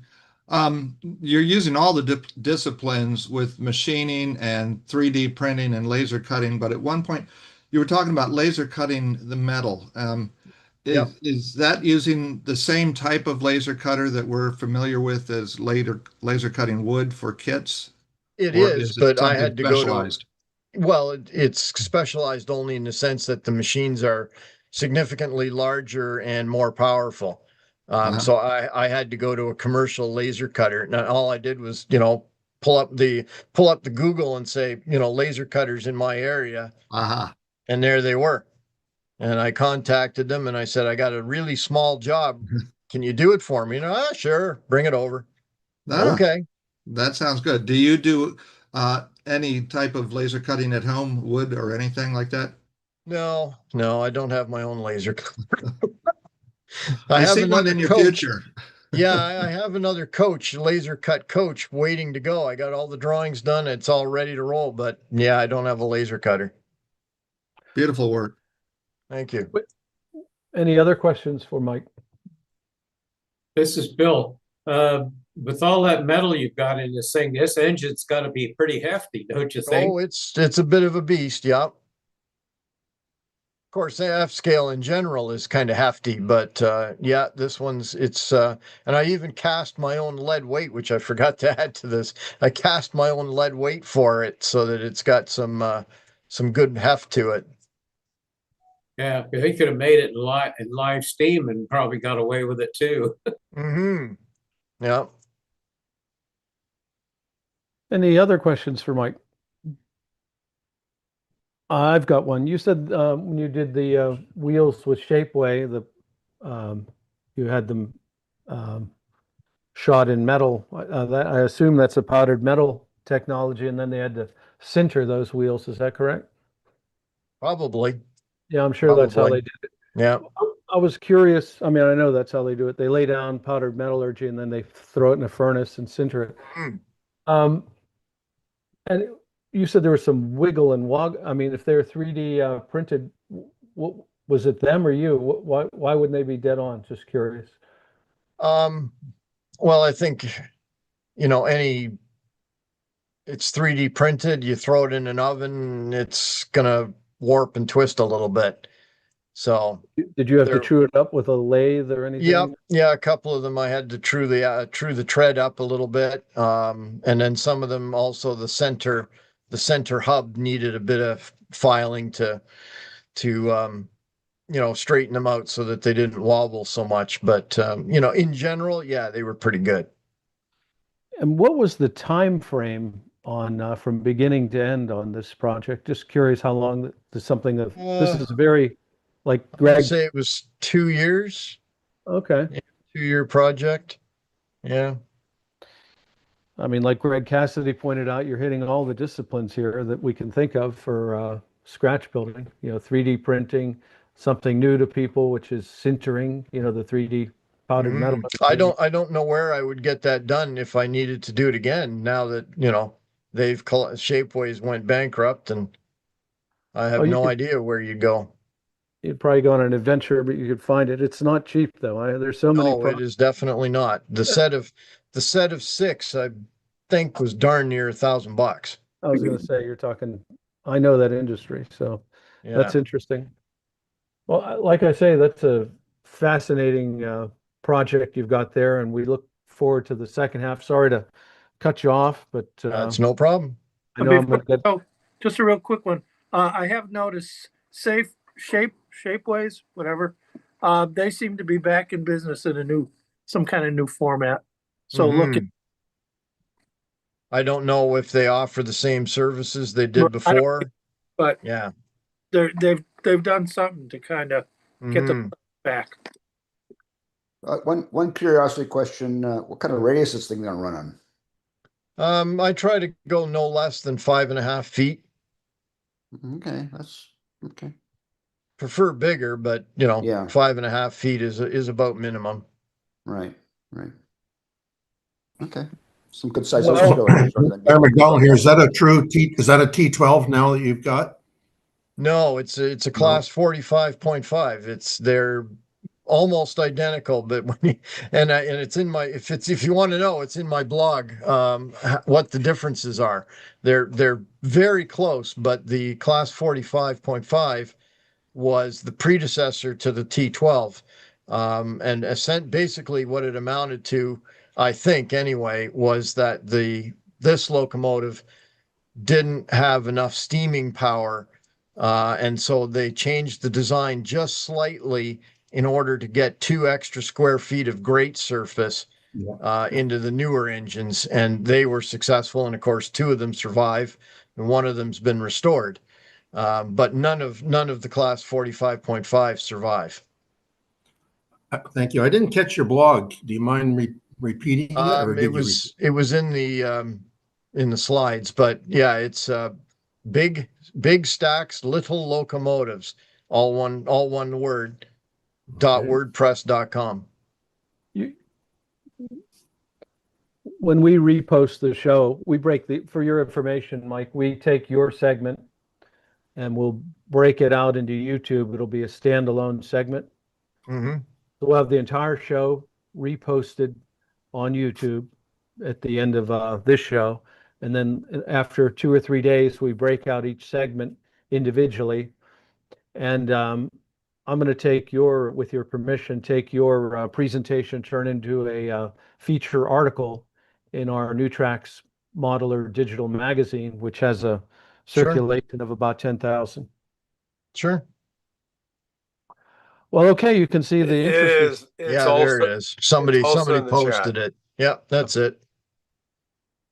You're using all the disciplines with machining and 3D printing and laser cutting, but at one point you were talking about laser cutting the metal. Yep. Is that using the same type of laser cutter that we're familiar with as laser cutting wood for kits? It Or is, is it but I something had to go to, specialized? well, it's specialized only in the sense that the machines are significantly larger and more powerful. So I had to go to a commercial laser cutter. Now all I did was, pull up the Google and say, laser cutters in my area, Aha. and there they were. And I contacted them and I said, I got a really small job. Can you do it for me? Sure, bring it over. Ah, Okay. that sounds good. Do you do any type of laser cutting at home, wood or anything like that? No, I don't have my own laser cutter. I I have see one another in your coach. future. Yeah, I have another coach, laser cut coach, waiting to go. I got all the drawings done. It's all ready to roll, but yeah, I don't have a laser cutter. Beautiful work. Thank you. Any other questions for Mike? This is Bill. With all that metal you've got in this thing, this engine's got to be pretty hefty, don't you think? Oh, it's a bit of a beast. Yeah. Of course, the F scale in general is kind of hefty, but yeah, this one's and I even cast my own lead weight, which I forgot to add to this. I cast my own lead weight for it so that it's got some good heft to it. Yeah, he could have made it in live steam and probably got away with it too. Mm-hmm. Yeah. Any other questions for Mike? I've got one. You said when you did the wheels with Shapeway, you had them shot in metal. I assume that's a powdered metal technology, and then they had to sinter those wheels. Is that correct? Probably. Yeah, I'm sure that's how Probably. they did it. Yeah. I was curious. I mean, I know that's how they do it. They lay down powdered metallurgy and then they throw it in a furnace and sinter it. Mm. And you said there was some wiggle and wog. I mean, if they're 3D printed, what was it, them or you? Why wouldn't they be dead on? Just curious. Well, I think, it's 3D printed, you throw it in an oven, it's gonna warp and twist a little bit. So, Did you have to They're- chew it up with a lathe or anything? yep, yeah, a couple of them I had to true the tread up a little bit. And then some of them also the center hub needed a bit of filing to straighten them out so that they didn't wobble so much. But in general, yeah, they were pretty good. And what was the time frame on from beginning to end on this project? Just curious how long this is very like I'd Greg. say it was 2 years, Okay. 2-year project. Yeah. I mean, like Greg Cassidy pointed out, you're hitting all the disciplines here that we can think of for scratch building, 3D printing, something new to people, which is sintering, the 3D powdered metal. I don't know where I would get that done if I needed to do it again now that, Shapeways went bankrupt, and I have no idea where you'd go. You'd probably go on an adventure, but you could find it. It's not cheap though. There's so many. No, it is definitely not. The set of 6, I think, was darn near $1,000. I was going to say, I know that industry, so Yeah. that's interesting. Well, like I say, that's a fascinating project you've got there, and we look forward to the second half. Sorry to cut you off, but That's no problem. I know I'm going to get. Oh, just a real quick one. I have noticed Shapeways, whatever. They seem to be back in business in some kind of new format. So Mhm. I don't know if they offer the same services they I did don't- before. but Yeah. they've done something to kind of get Mhm. them back. One curiosity question, what kind of radius is this thing gonna run on? I try to go no less than 5.5 feet. Okay, that's okay. Prefer bigger, but Yeah. 5.5 feet is about minimum. Right. Okay. Some good size Well, oscillators. Aaron McDonald here. Is that a true is that a T12 now that you've got? No, it's a class 45.5. They're almost identical, but when you, and it's in my, if you want to know, it's in my blog, what the differences are. They're very close, but the class 45.5 was the predecessor to the T12. And basically what it amounted to, I think anyway, was that this locomotive didn't have enough steaming power. And so they changed the design just slightly in order to get 2 extra square feet of grate surface into the newer engines. And they were successful. And of course, 2 of them survive and 1 of them's been restored. But none of the class 45.5 survive. Thank you. I didn't catch your blog. Do you mind repeating it? Or It was in the slides, but yeah, it's big stacks, little locomotives, all one word, .wordpress.com. When we repost the show, we break for your information, Mike, we take your segment and we'll break it out into YouTube. It'll be a standalone segment. Mm-hmm. So we'll have the entire show reposted on YouTube at the end of this show. And then after 2 or 3 days, we break out each segment individually. And I'm going to with your permission, take your presentation, turn into a feature article in our New Tracks Modeler digital magazine, which has a circulation of about 10,000. Sure. Well, okay, you can see the interest. There it is. Somebody posted it. Yep, that's it.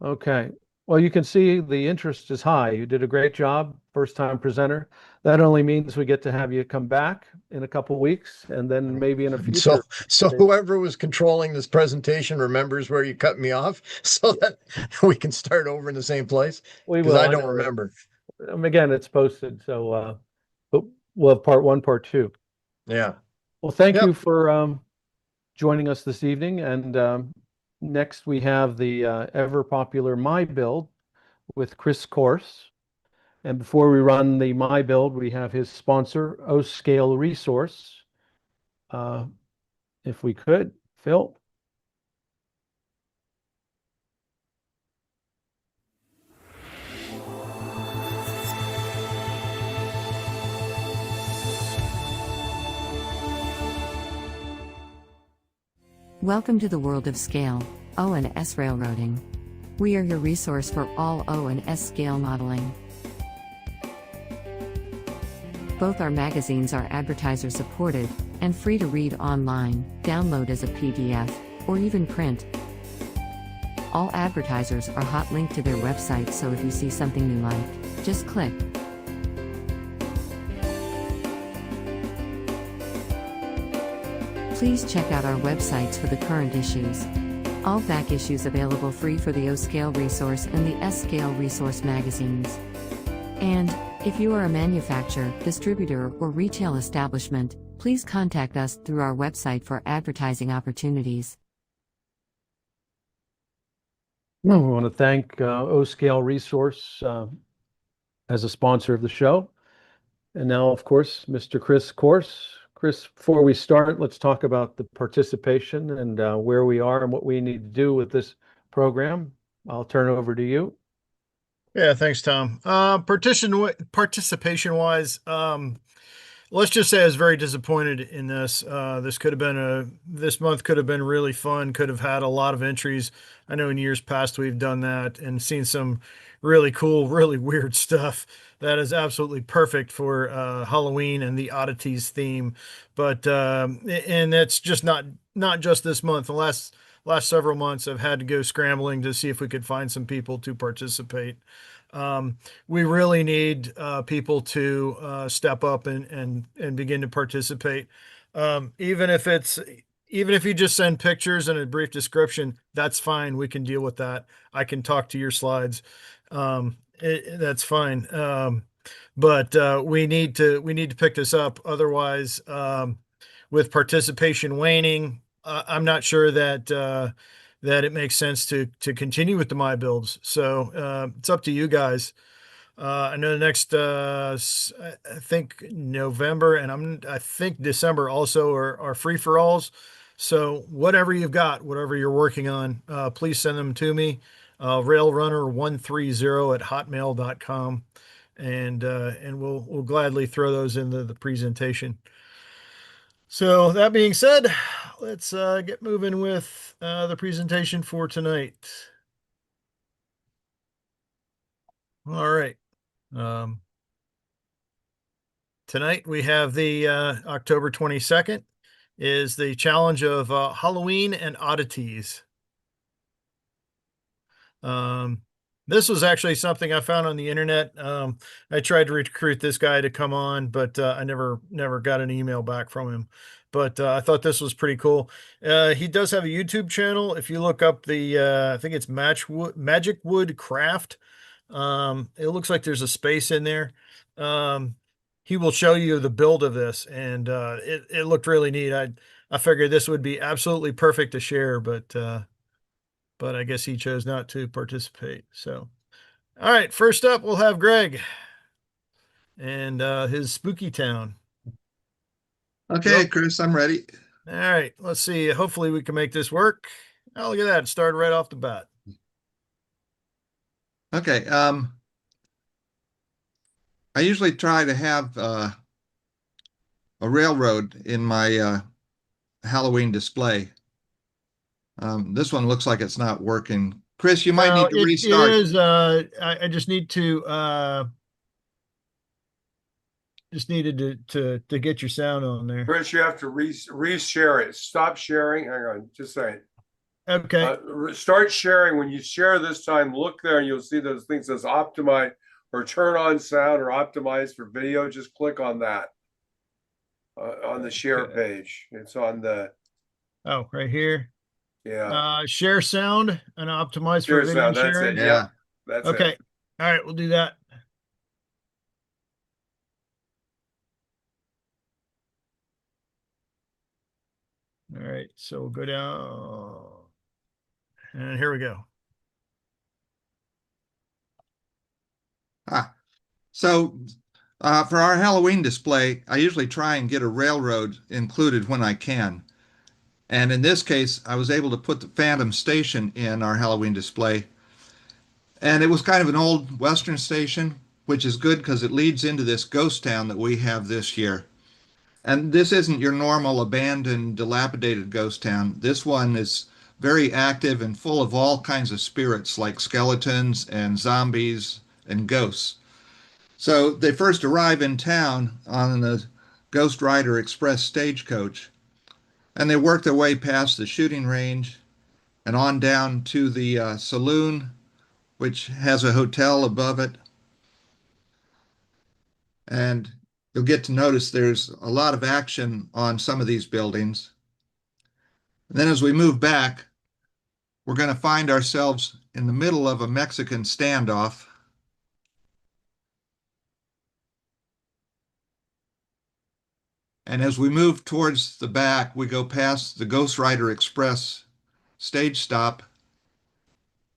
Okay. Well, you can see the interest is high. You did a great job, first time presenter. That only means we get to have you come back in a couple of weeks and then maybe in a future. So whoever was controlling this presentation remembers where you cut me off so that we can start over in the same place. We will. I don't remember. Again, it's posted. So but we'll have part 1, part 2. Yeah. Well, thank you for joining us this evening. And next we have the ever popular My Build with Coarse. And before we run the My Build, we have his sponsor, O-Scale Resource. If we could, Phil. Welcome to the world of scale, O&S railroading. We are your resource for all O&S scale modeling. Both our magazines are advertiser supported and free to read online, download as a PDF, or even print. All advertisers are hot linked to their website, so if you see something you like, just click. Please check out our websites for the current issues. All back issues available free for the O-Scale Resource and the S-Scale Resource magazines. And, if you are a manufacturer, distributor, or retail establishment, please contact us through our website for advertising opportunities. We want to thank O-Scale Resource as a sponsor of the show. And now, of course, Mr. Coarse. Chris, before we start, let's talk about the participation and where we are and what we need to do with this program. I'll turn it over to you. Yeah, thanks, Tom. Participation wise, let's just say I was very disappointed in this. This month could have been really fun, could have had a lot of entries. I know in years past we've done that and seen some really cool, really weird stuff that is absolutely perfect for Halloween and the Odysseys theme. But and that's just not just this month. The last several months I've had to go scrambling to see if we could find some people to participate. We really need people to step up and begin to participate. Even if it's even if you just send pictures and a brief description, that's fine. We can deal with that. I can talk to your slides. That's fine. But we need to pick this up. Otherwise, with participation waning, I'm not sure that that it makes sense to continue with the my builds. So it's up to you guys. I know the next I think November and I think December also are free for alls. So whatever you've got, whatever you're working on, please send them to me. Railrunner130@hotmail.com, and we'll gladly throw those into the presentation. So that being said, let's get moving with the presentation for tonight. All right. Tonight we have the October 22nd is the challenge of Halloween and oddities. This was actually something I found on the internet. I tried to recruit this guy to come on, but I never got an email back from him. But I thought this was pretty cool. He does have a YouTube channel. If you look up the, I think it's Magic Wood Craft. It looks like there's a space in there. He will show you the build of this, and it looked really neat. I figured this would be absolutely perfect to share, but I guess he chose not to participate. So, all right, first up, we'll have Greg and his spooky town. Okay, Chris, I'm ready. All right, let's see. Hopefully we can make this work. Oh, look at that. It started right off the bat. Okay. I usually try to have a railroad in my Halloween display. This one looks like it's not working. Chris, you might need to restart. It is. I just need to needed to get your sound on there. Chris, you have to re-share it. Stop sharing. Hang on, just a second. Okay. Start sharing. When you share this time, look there and you'll see those things that says optimize or turn on sound or optimize for video. Just click on that on the share page. It's on the. Oh, right here. Yeah. Share sound and optimize Share for video sound. That's sharing. it. Yeah. That's okay. it. All right, we'll do that. All right, so we'll go down, and here we go. So for our Halloween display, I usually try and get a railroad included when I can. And in this case, I was able to put the Phantom Station in our Halloween display. And it was kind of an old Western station, which is good because it leads into this ghost town that we have this year. And this isn't your normal abandoned, dilapidated ghost town. This one is very active and full of all kinds of spirits like skeletons and zombies and ghosts. So they first arrive in town on the Ghost Rider Express stagecoach, and they work their way past the shooting range and on down to the saloon, which has a hotel above it. And you'll get to notice there's a lot of action on some of these buildings. And then as we move back, we're going to find ourselves in the middle of a Mexican standoff. And as we move towards the back, we go past the Ghost Rider Express stage stop.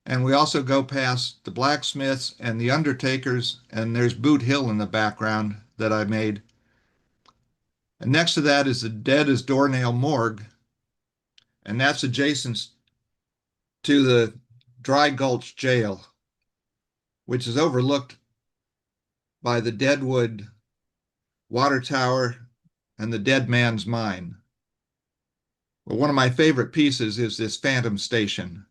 And we also go past the blacksmiths and the undertakers, and there's Boot Hill in the background that I made. And next to that is the Dead as Doornail Morgue, and that's adjacent to the Dry Gulch Jail, which is overlooked by the Deadwood Water Tower and the Dead Man's Mine. Well, one of my favorite pieces is this Phantom Station.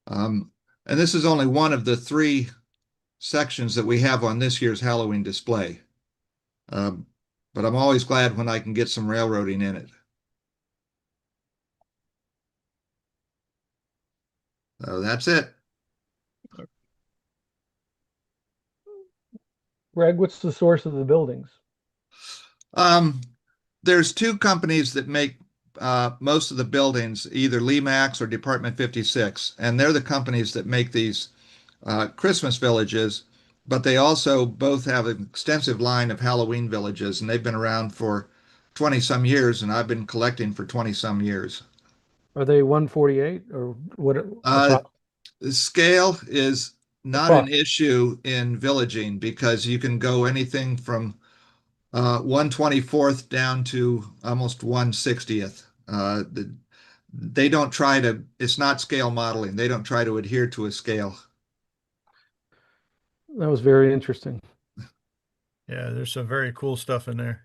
And this is only one of the 3 sections that we have on this year's Halloween display. But I'm always glad when I can get some railroading in it. So that's it. Greg, what's the source of the buildings? There's two companies that make most of the buildings, either Lemax or Department 56, and they're the companies that make these Christmas villages, but they also both have an extensive line of Halloween villages, and they've been around for 20 some years, and I've been collecting for 20 some years. Are they 148 or what? The scale is not an issue in villaging because you can go anything from 1/24th down to almost 1/60th. They don't try to, it's not scale modeling. They don't try to adhere to a scale. That was very interesting. Yeah, there's some very cool stuff in there.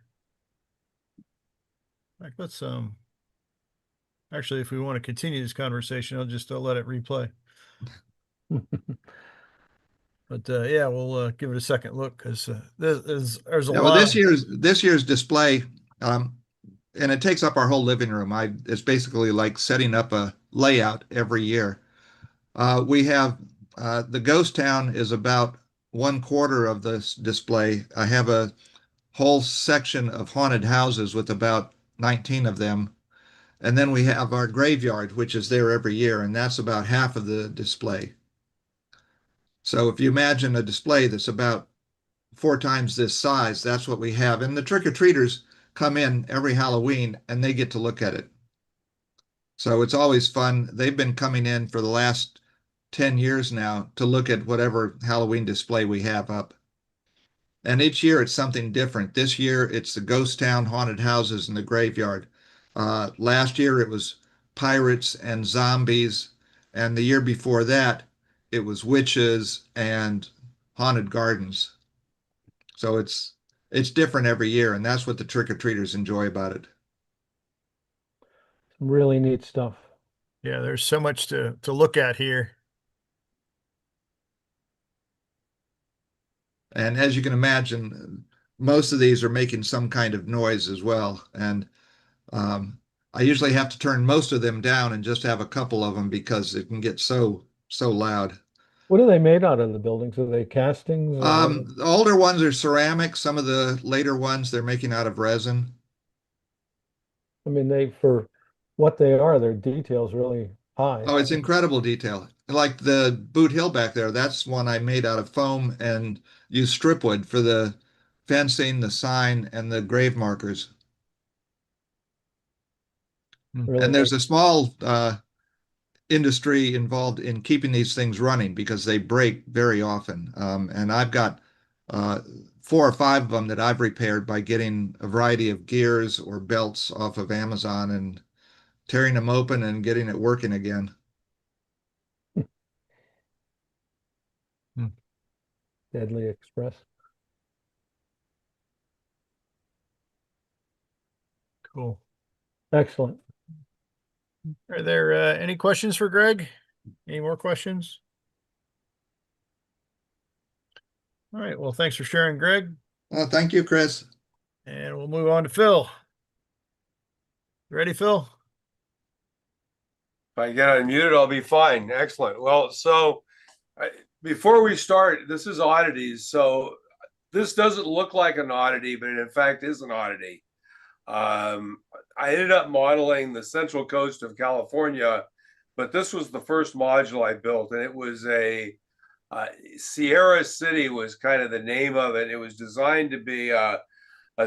Like, let's actually, if we want to continue this conversation, I'll just let it replay. But yeah, we'll give it a second look because there's a Yeah, lot. well, this year's display, and it takes up our whole living room. It's basically like setting up a layout every year. We have the ghost town is about 1/4 of this display. I have a whole section of haunted houses with about 19 of them. And then we have our graveyard, which is there every year, and that's about half of the display. So if you imagine a display that's about 4 times this size, that's what we have. And the trick-or-treaters come in every Halloween and they get to look at it. So it's always fun. They've been coming in for the last 10 years now to look at whatever Halloween display we have up. And each year it's something different. This year it's the ghost town, haunted houses, and the graveyard. Last year it was pirates and zombies, and the year before that it was witches and haunted gardens. So it's different every year, and that's what the trick-or-treaters enjoy about it. Some really neat stuff. Yeah, there's so much to look at here. And as you can imagine, most of these are making some kind of noise as well. And I usually have to turn most of them down and just have a couple of them because it can get so loud. What are they made out of, the buildings? Are they castings? The older ones are ceramic. Some of the later ones they're making out of resin. I mean, for what they are, their detail's really high. Oh, it's incredible detail. Like the Boot Hill back there, that's one I made out of foam and used stripwood for the fencing, the sign, and the grave markers. Really And there's nice. a small industry involved in keeping these things running because they break very often. And I've got 4 or 5 of them that I've repaired by getting a variety of gears or belts off of Amazon and tearing them open and getting it working again. Deadly Express. Cool. Excellent. Are there any questions for Greg? Any more questions? All right. Well, thanks for sharing, Greg. Thank you, Chris. And we'll move on to Phil. Ready, Phil? If I get unmuted, I'll be fine. Excellent. Well, so before we start, this is oddities. So this doesn't look like an oddity, but it in fact is an oddity. I ended up modeling the Central Coast of California, but this was the first module I built, and it was a Sierra City was kind of the name of it. It was designed to be a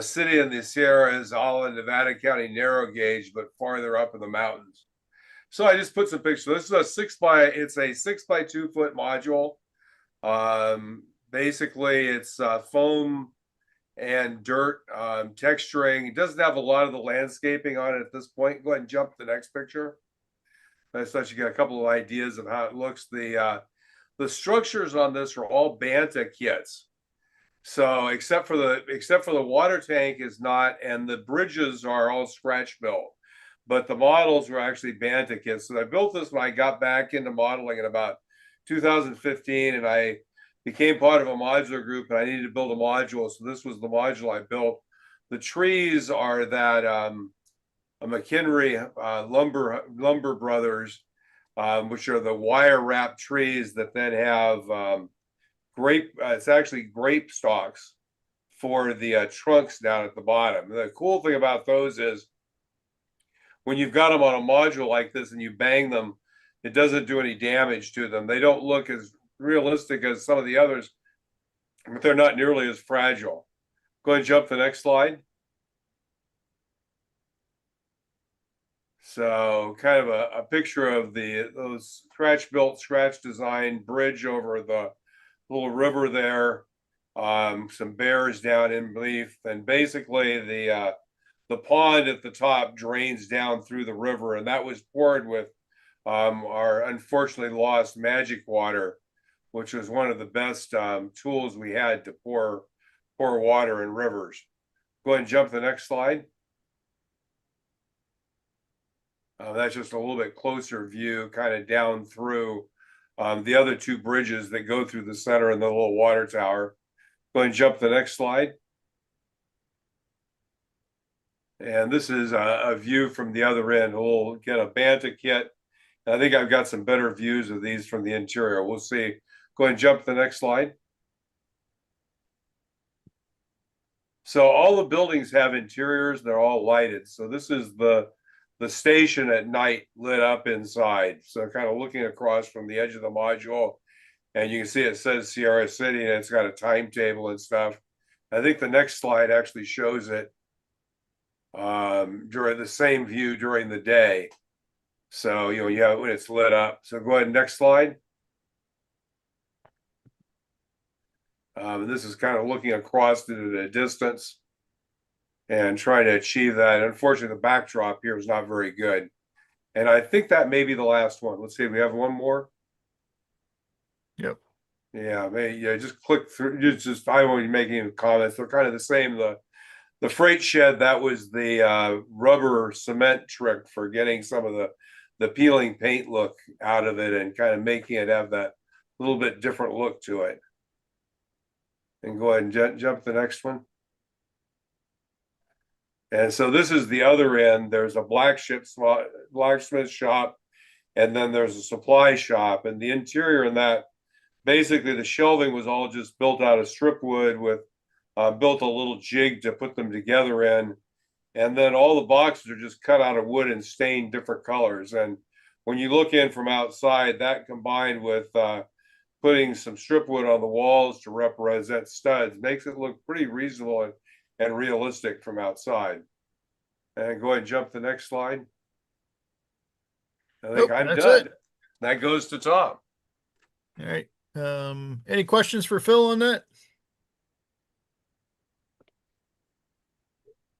city in the Sierras, all in Nevada County narrow gauge, but farther up in the mountains. So I just put some pictures. This is it's a 6 by 2 foot module. Basically it's foam and dirt texturing. It doesn't have a lot of the landscaping on it at this point. Go ahead and jump to the next picture. That's so you get a couple of ideas of how it looks. The structures on this are all Banta kits. So except for the water tank is not, and the bridges are all scratch built, but the models were actually Banta kits. So I built this when I got back into modeling in about 2015, and I became part of a modular group, and I needed to build a module. So this was the module I built. The trees are that a McHenry lumber brothers, which are the wire wrapped trees that then have it's actually grape stalks for the trunks down at the bottom. The cool thing about those is when you've got them on a module like this and you bang them, it doesn't do any damage to them. They don't look as realistic as some of the others, but they're not nearly as fragile. Go ahead and jump to the next slide. So kind of a picture of those scratch-built, scratch-designed bridge over the little river there. Some bears down in beneath, and basically the pond at the top drains down through the river, and that was poured with our unfortunately lost magic water, which was one of the best tools we had to pour water in rivers. Go ahead and jump to the next slide. That's just a little bit closer view, kind of down through the other two bridges that go through the center and the little water tower. Go ahead and jump to the next slide. And this is a view from the other end. We'll get a Banta kit. I think I've got some better views of these from the interior. We'll see. Go ahead and jump to the next slide. So all the buildings have interiors. They're all lighted. So this is the station at night lit up inside. So kind of looking across from the edge of the module, and you can see it says Sierra City, and it's got a timetable and stuff. I think the next slide actually shows it during the same view during the day. So, you have when it's lit up. So go ahead, next slide. This is kind of looking across it at a distance and trying to achieve that. Unfortunately, the backdrop here is not very good. And I think that may be the last one. Let's see if we have one more. Yep. Yeah, just click through. I won't be making any comments. They're kind of the same. The freight shed, that was the rubber cement trick for getting some of the peeling paint look out of it and kind of making it have that little bit different look to it. And go ahead and jump to the next one. And so this is the other end. There's a blacksmith shop, and then there's a supply shop. And the interior in that, basically the shelving was all just built out of strip wood with built a little jig to put them together in. And then all the boxes are just cut out of wood and stained different colors. And when you look in from outside, that combined with putting some strip wood on the walls to represent studs makes it look pretty reasonable and realistic from outside. And go ahead and jump to the next slide. I think I'm done. That goes to Tom. All right. Any questions for Phil on that?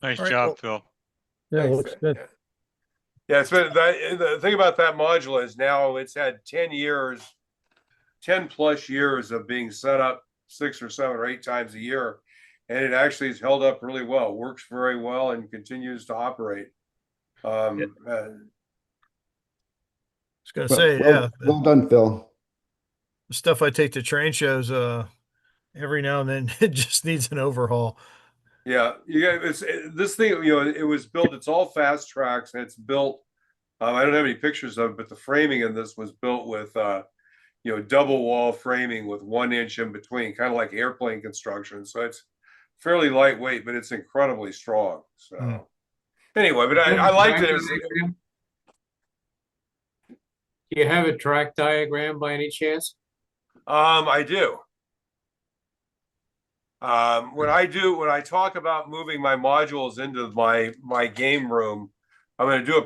Nice All right, job, Phil. Yeah, Thanks, looks man. good. Yeah, it's been the thing about that module is now it's had 10 plus years of being set up 6 or 7 or 8 times a year. And it actually has held up really well, works very well, and continues to operate. I was going to say, Well done, Phil. the stuff I take to train shows, every now and then it just needs an overhaul. Yeah, this thing, it was built, it's all fast tracks, and it's built, I don't have any pictures of it, but the framing in this was built with, double wall framing with 1 inch in between, kind of like airplane construction. So it's fairly lightweight, but it's incredibly strong. So anyway, but I liked it. Do you have a track diagram by any chance? I do. When I talk about moving my modules into my game room, I'm going to do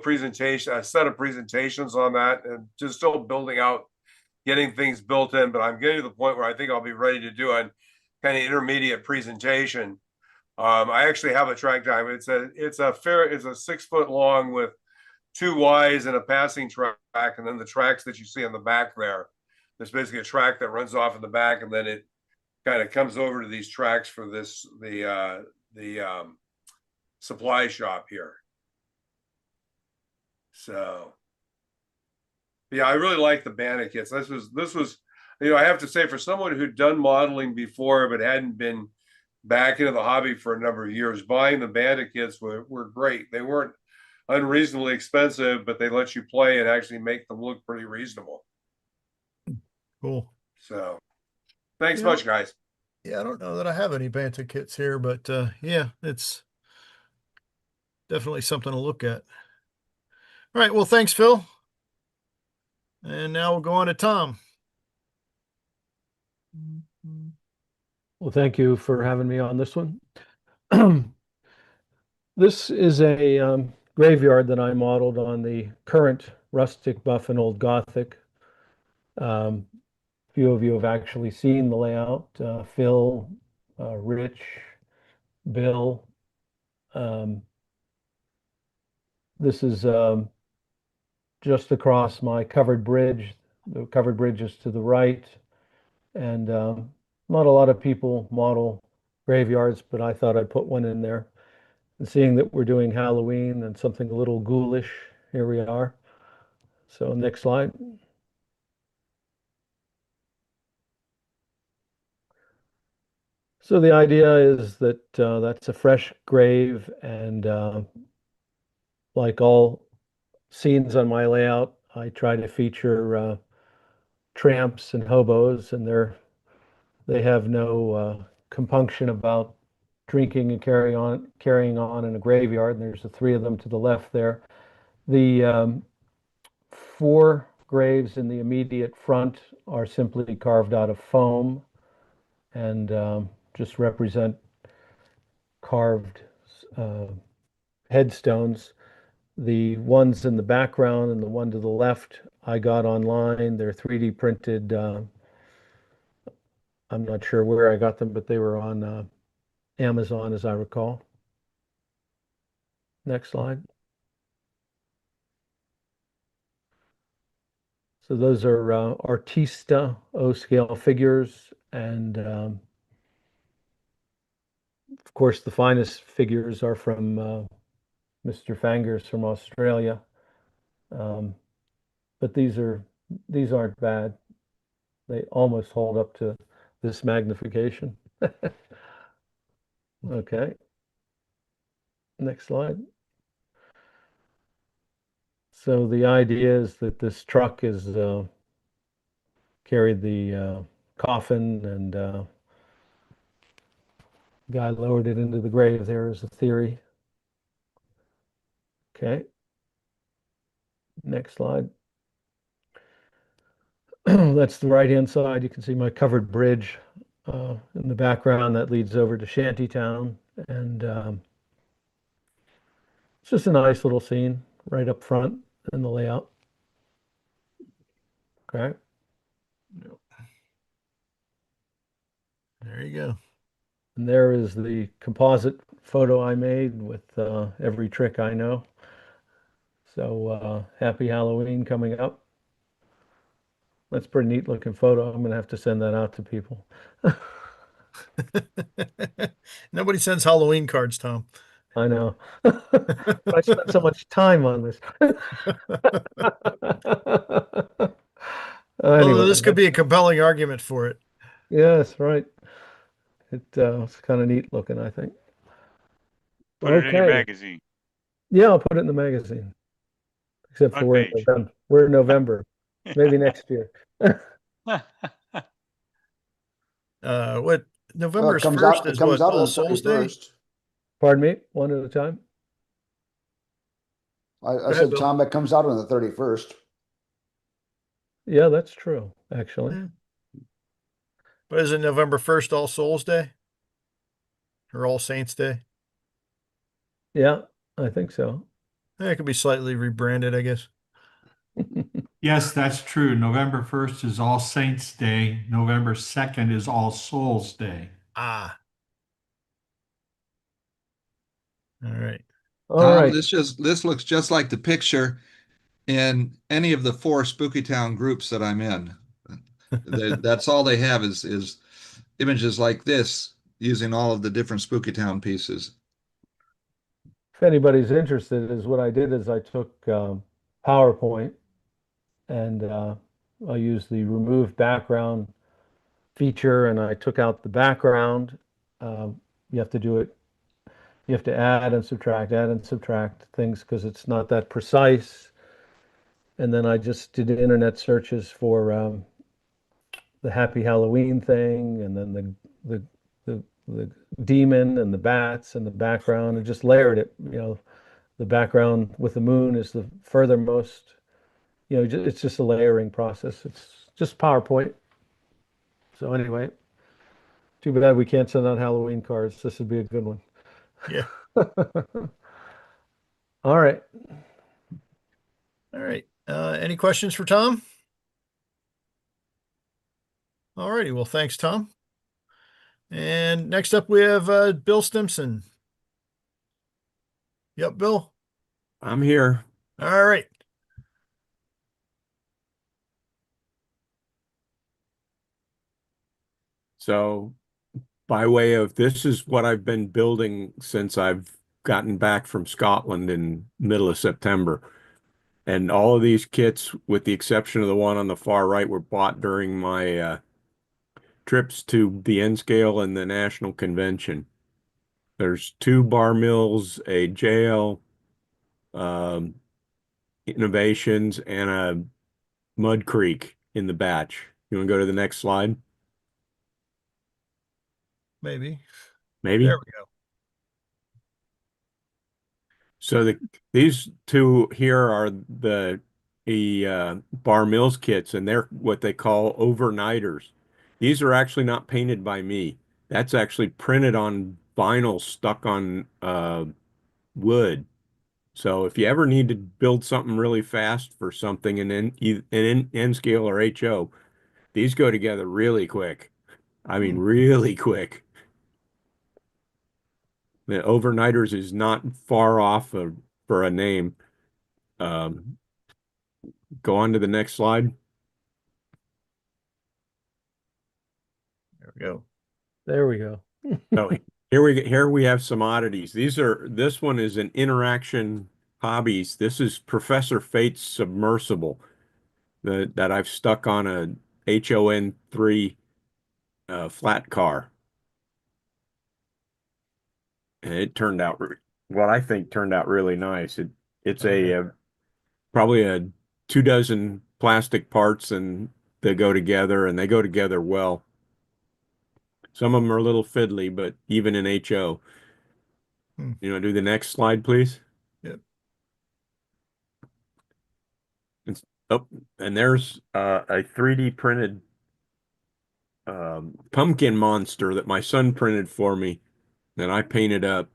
a set of presentations on that, and just still building out, getting things built in. But I'm getting to the point where I think I'll be ready to do a kind of intermediate presentation. I actually have a track diagram. It's a 6 foot long with 2 Ys and a passing track, and then the tracks that you see in the back there. There's basically a track that runs off in the back, and then it kind of comes over to these tracks for the supply shop here. So yeah, I really like the Banta kits. This was, I have to say, for someone who'd done modeling before but hadn't been back into the hobby for a number of years, buying the Banta kits were great. They weren't unreasonably expensive, but they let you play and actually make them look pretty reasonable. Cool. So thanks much, guys. Yeah, I don't know that I have any Banta kits here, but yeah, it's definitely something to look at. All right, well, thanks, Phil. And now we'll go on to Tom. Well, thank you for having me on this one. This is a graveyard that I modeled on the current rustic buff and old Gothic. Few of you have actually seen the layout. Phil, Rich, Bill. This is just across my covered bridge. The covered bridge is to the right. And not a lot of people model graveyards, but I thought I'd put one in there. And seeing that we're doing Halloween and something a little ghoulish, here we are. So next slide. So the idea is that that's a fresh grave, and like all scenes on my layout, I try to feature tramps and hobos, and they have no compunction about drinking and carrying on in a graveyard. And there's the three of them to the left there. The four graves in the immediate front are simply carved out of foam and just represent carved headstones. The ones in the background and the one to the left I got online. They're 3D printed. I'm not sure where I got them, but they were on Amazon, as I recall. Next slide. So those are Artista O-scale figures, and of course the finest figures are from Mr. Fangers from Australia. But these aren't bad. They almost hold up to this magnification. Okay. Next slide. So the idea is that this truck is carried the coffin, and guy lowered it into the grave. There is a theory. Okay. Next slide. That's the right-hand side. You can see my covered bridge in the background that leads over to Shantytown, and it's just a nice little scene right up front in the layout. Okay. There you go. And there is the composite photo I made with every trick I know. So happy Halloween coming up. That's a pretty neat looking photo. I'm going to have to send that out to people. Nobody sends Halloween cards, Tom. I know. I spent so much time on this. Anyway, this could be a compelling argument for it. Yes, right. It's kind of neat looking, I think. Put it in your magazine. Yeah, I'll put it in the magazine. Except for Front page. we're in November. Maybe next year. What November 1st is what? All Souls Day? Pardon me? One at a time? I said, Bill. Tom, that comes out on the 31st. Yeah, that's true, actually. Yeah. But is it November 1st All Souls Day? Or All Saints Day? Yeah, I think so. It could be slightly rebranded, I guess. Yes, that's true. November 1st is All Saints Day. November 2nd is All Souls Day. Ah. All right. Tom, this looks just like the picture in any of the 4 Spooky Town groups that I'm in. That's all they have is images like this using all of the different Spooky Town pieces. If anybody's interested, is what I did is I took PowerPoint and I used the remove background feature, and I took out the background. You have to do it. You have to add and subtract things because it's not that precise. And then I just did internet searches for the Happy Halloween thing, and then the the demon and the bats in the background, and just layered it. The background with the moon is the furthermost. It's just a layering process. It's just PowerPoint. So anyway, too bad we can't send out Halloween cards. This would be a good one. Yeah. All right. All right. Any questions for Tom? All righty. Well, thanks, Tom. And next up, we have Bill Stimson. Yep, Bill. I'm here. All right. So, by way of this is what I've been building since I've gotten back from Scotland in middle of September. And all of these kits, with the exception of the one on the far right, were bought during my trips to the N scale and the National Convention. There's 2 bar mills, a jail, innovations, and a Mud Creek in the batch. You want to go to the next slide? Maybe. Maybe. There we go. So these 2 here are the Bar Mills kits, and they're what they call overnighters. These are actually not painted by me. That's actually printed on vinyl stuck on wood. So if you ever need to build something really fast for something in N scale or HO, these go together really quick. I mean, really quick. The overnighters is not far off for a name. Go on to the next slide. There we go. There we go. Oh, here we have some oddities. This one is an Interaction Hobbies. This is Professor Fate's submersible that I've stuck on a HON3 flat car. And it turned out what I think turned out really nice. It's probably a 2 dozen plastic parts, and they go together, and they go together well. Some of them are a little fiddly, but even in HO. You know, do the next slide, please. Yep. And there's a 3D printed pumpkin monster that my son printed for me that I painted up.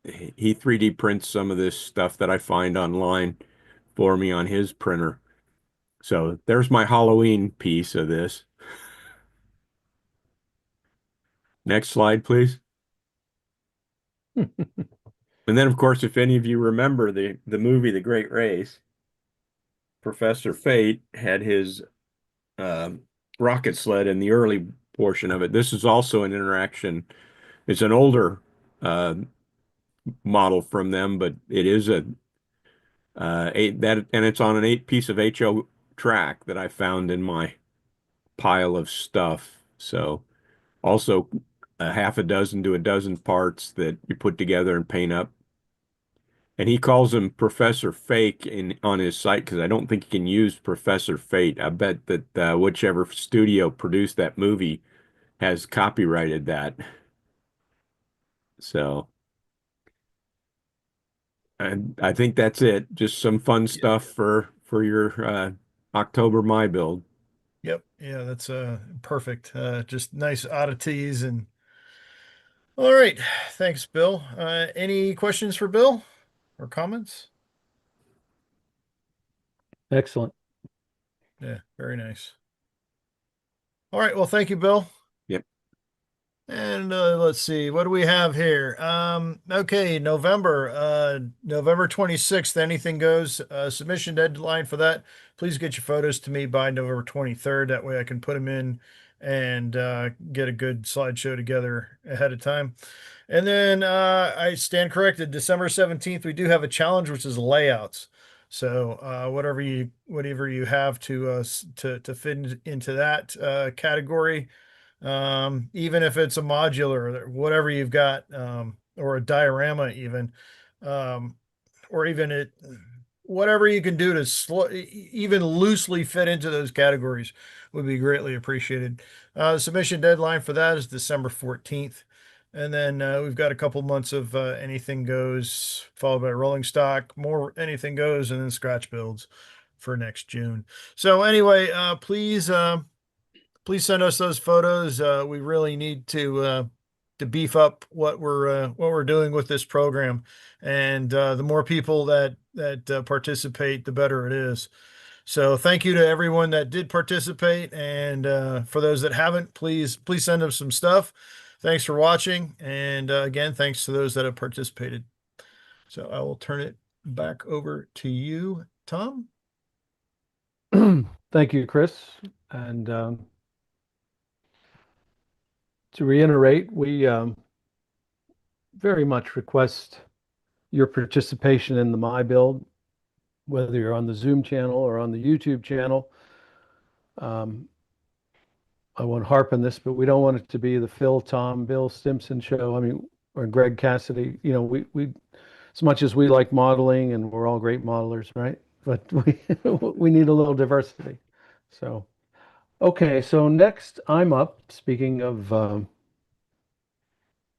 He 3D prints some of this stuff that I find online for me on his printer. So there's my Halloween piece of this. Next slide, please. And then, of course, if any of you remember the movie The Great Race, Professor Fate had his rocket sled in the early portion of it. This is also an Interaction. It's an older model from them, but it is and it's on an 8-piece of HO track that I found in my pile of stuff. So also a half a dozen to a dozen parts that you put together and paint up. And he calls him Professor Fake on his site because I don't think he can use Professor Fate. I bet that whichever studio produced that movie has copyrighted that. So and I think that's it. Just some fun stuff for your October My Build. Yep. Yeah, that's perfect. Just nice oddities. And all right. Thanks, Bill. Any questions for Bill or comments? Excellent. Yeah, very nice. All right. Well, thank you, Bill. Yep. And let's see, what do we have here? Okay, November 26th, anything goes. Submission deadline for that. Please get your photos to me by November 23rd. That way I can put them in and get a good slideshow together ahead of time. And then I stand corrected. December 17th, we do have a challenge, which is layouts. So whatever you have to fit into that category. Even if it's a modular, whatever you've got, or a diorama even, or even whatever you can do to even loosely fit into those categories would be greatly appreciated. The submission deadline for that is December 14th. And then we've got a couple months of anything goes, followed by rolling stock, more anything goes, and then scratch builds for next June. So anyway, please send us those photos. We really need to beef up what we're doing with this program, and the more people that participate, the better it is. So thank you to everyone that did participate, and for those that haven't, please send them some stuff. Thanks for watching, and again, thanks to those that have participated. So I will turn it back over to you, Tom. Thank you, Chris. And to reiterate, we very much request your participation in the My Build, whether you're on the Zoom channel or on the YouTube channel. I won't harp on this, but we don't want it to be the Phil, Tom, Bill Stimson show. I mean, or Greg Cassidy. You know, we as much as we like modeling, and we're all great modelers, right? But we need a little diversity. So, okay, so next I'm up. Speaking of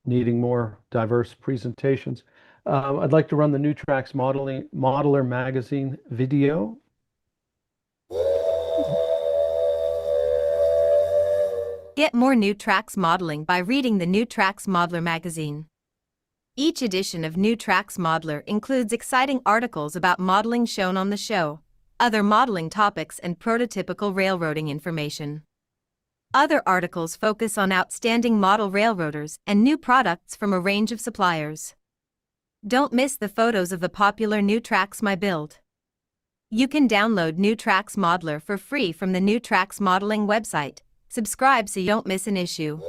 needing more diverse presentations, I'd like to run the New Tracks Modeler Magazine video. Get more New Tracks modeling by reading the New Tracks Modeler magazine. Each edition of New Tracks Modeler includes exciting articles about modeling shown on the show, other modeling topics, and prototypical railroading information. Other articles focus on outstanding model railroaders and new products from a range of suppliers. Don't miss the photos of the popular New Tracks My Build. You can download New Tracks Modeler for free from the New Tracks Modeling website. Subscribe so you don't miss an issue.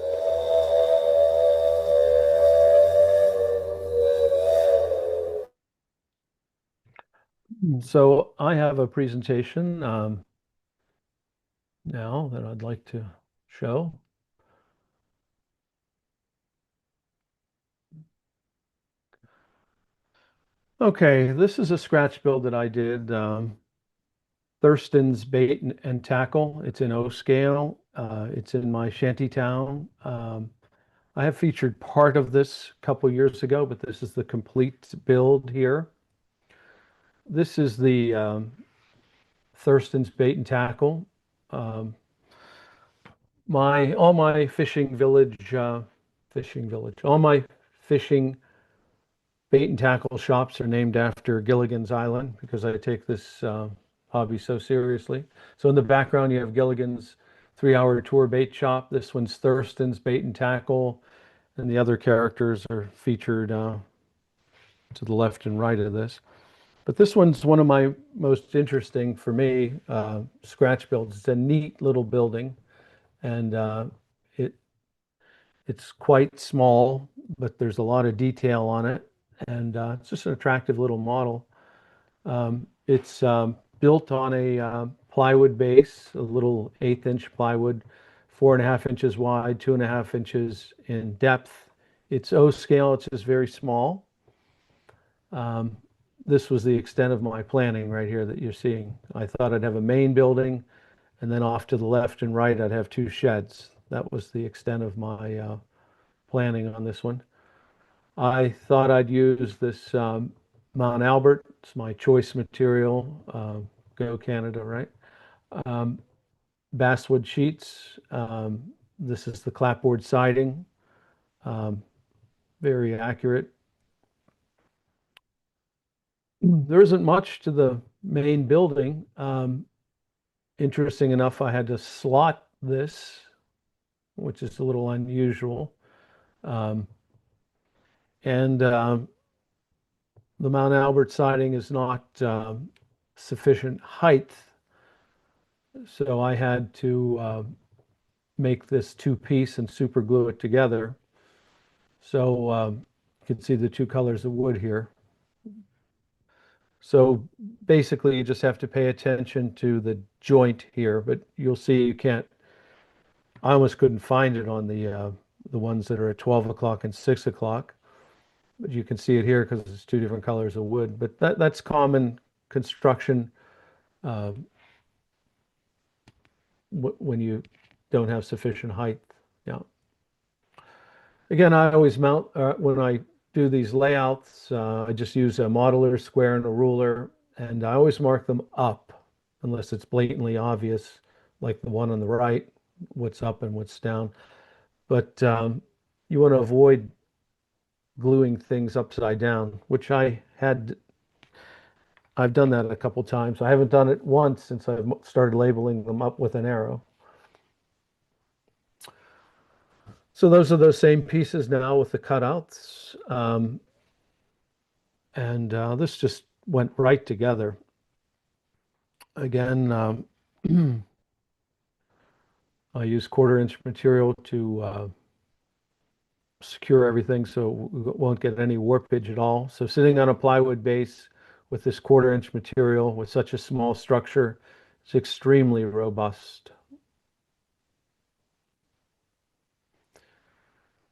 So I have a presentation now that I'd like to show. Okay, this is a scratch build that I did. Thurston's Bait and Tackle. It's in O scale. It's in my shanty town. I have featured part of this a couple years ago, but this is the complete build here. This is the Thurston's Bait and Tackle. All my fishing village, all my fishing bait and tackle shops are named after Gilligan's Island because I take this hobby so seriously. So in the background, you have Gilligan's 3-hour tour bait shop. This one's Thurston's Bait and Tackle, and the other characters are featured to the left and right of this. But this one's one of my most interesting for me scratch builds. It's a neat little building, and it's quite small, but there's a lot of detail on it, and it's just an attractive little model. It's built on a plywood base, a little 1/8-inch plywood, 4.5 inches wide, 2.5 inches in depth. It's O scale, it's just very small. This was the extent of my planning right here that you're seeing. I thought I'd have a main building, and then off to the left and right, I'd have 2 sheds. That was the extent of my planning on this one. I thought I'd use this Mount Albert. It's my choice material. Go Canada, right? Basswood sheets. This is the clapboard siding. Very accurate. There isn't much to the main building. Interesting enough, I had to slot this, which is a little unusual. And the Mount Albert siding is not sufficient height, so I had to make this 2-piece and super glue it together. So you can see the 2 colors of wood here. So basically you just have to pay attention to the joint here, but you'll see you can't, I almost couldn't find it on the ones that are at 12 o'clock and 6 o'clock. But you can see it here because it's 2 different colors of wood. But that's common construction when you don't have sufficient height. Yeah. Again, I always mount, when I do these layouts, I just use a modeler, square, and a ruler, and I always mark them up unless it's blatantly obvious, like the one on the right, what's up and what's down. But you want to avoid gluing things upside down, which I've done that a couple times. I haven't done it once since I've started labeling them up with an arrow. So those are those same pieces now with the cutouts. And this just went right together. Again, I use 1/4 inch material to secure everything so we won't get any warpage at all. So sitting on a plywood base with this 1/4 inch material with such a small structure, it's extremely robust.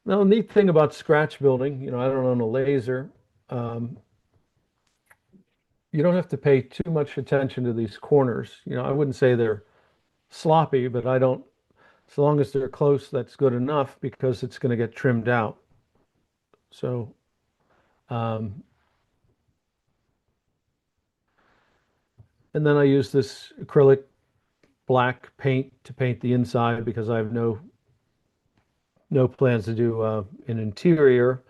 Now, the neat thing about scratch building, I don't own a laser. You don't have to pay too much attention to these corners. I wouldn't say they're sloppy, but as long as they're close, that's good enough because it's going to get trimmed out. So, and then I use this acrylic black paint to paint the inside because I have no plans to do an interior.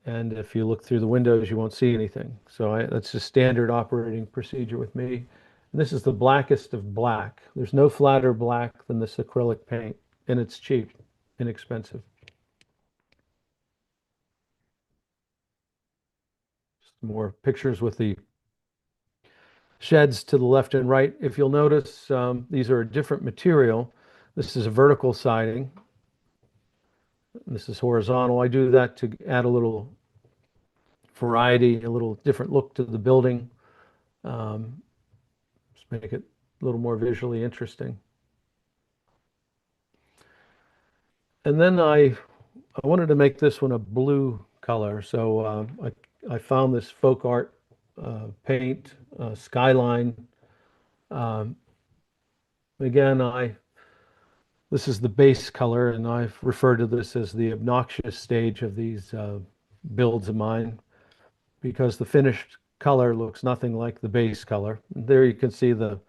And if you look through the windows, you won't see anything. So that's just standard operating procedure with me. And this is the blackest of black. There's no flatter black than this acrylic paint, and it's cheap, inexpensive. Just more pictures with the sheds to the left and right. If you'll notice, these are a different material. This is a vertical siding. This is horizontal. I do that to add a little variety, a little different look to the building. Just make it a little more visually interesting. And then I wanted to make this one a blue color. So I found this folk art paint, Skyline. Again, this is the base color, and I've referred to this as the obnoxious stage of these builds of mine because the finished color looks nothing like the base color. There you can see the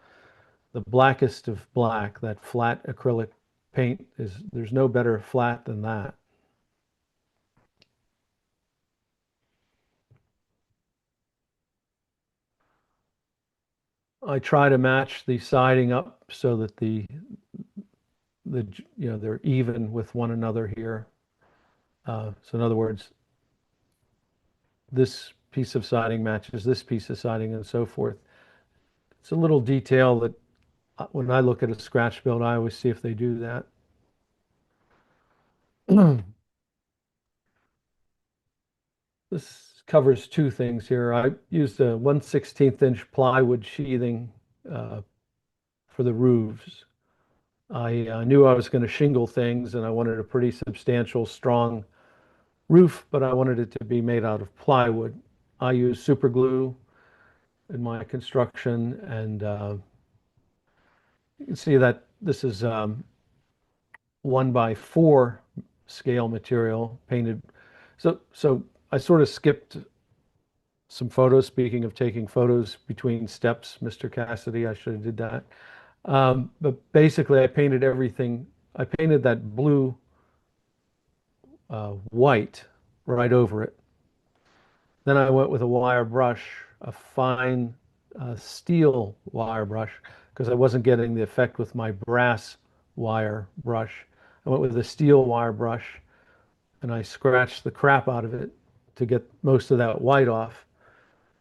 blackest of black, that flat acrylic paint there's no better flat than that. I try to match the siding up so that they're even with one another here. So in other words, this piece of siding matches this piece of siding and so forth. It's a little detail that when I look at a scratch build, I always see if they do that. This covers two things here. I used a 1/16 inch plywood sheathing for the roofs. I knew I was going to shingle things and I wanted a pretty substantial, strong roof, but I wanted it to be made out of plywood. I use super glue in my construction, and you can see that this is 1x4 scale material painted. So I sort of skipped some photos. Speaking of taking photos between steps, Mr. Cassidy, I should have did that. But basically, I painted everything. I painted that blue white right over it. Then I went with a wire brush, a fine steel wire brush, because I wasn't getting the effect with my brass wire brush. I went with a steel wire brush, and I scratched the crap out of it to get most of that white off.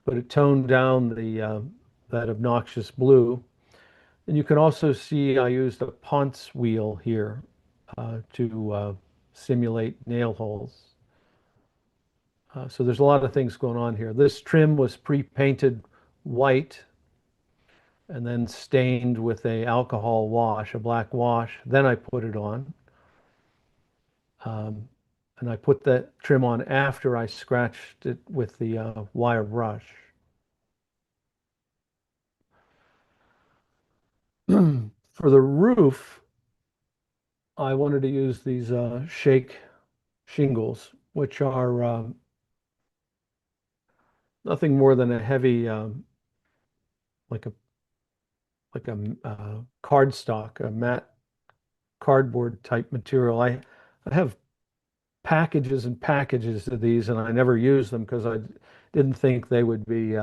But it toned down that obnoxious blue. And you can also see I used a Ponce wheel here to simulate nail holes. So there's a lot of things going on here. This trim was pre-painted white and then stained with a alcohol wash, a black wash. Then I put it on. And I put that trim on after I scratched it with the wire brush. For the roof, I wanted to use these shake shingles, which are nothing more than a heavy, like a cardstock, a matte cardboard type material. I have packages and packages of these, and I never use them because I didn't think they would be.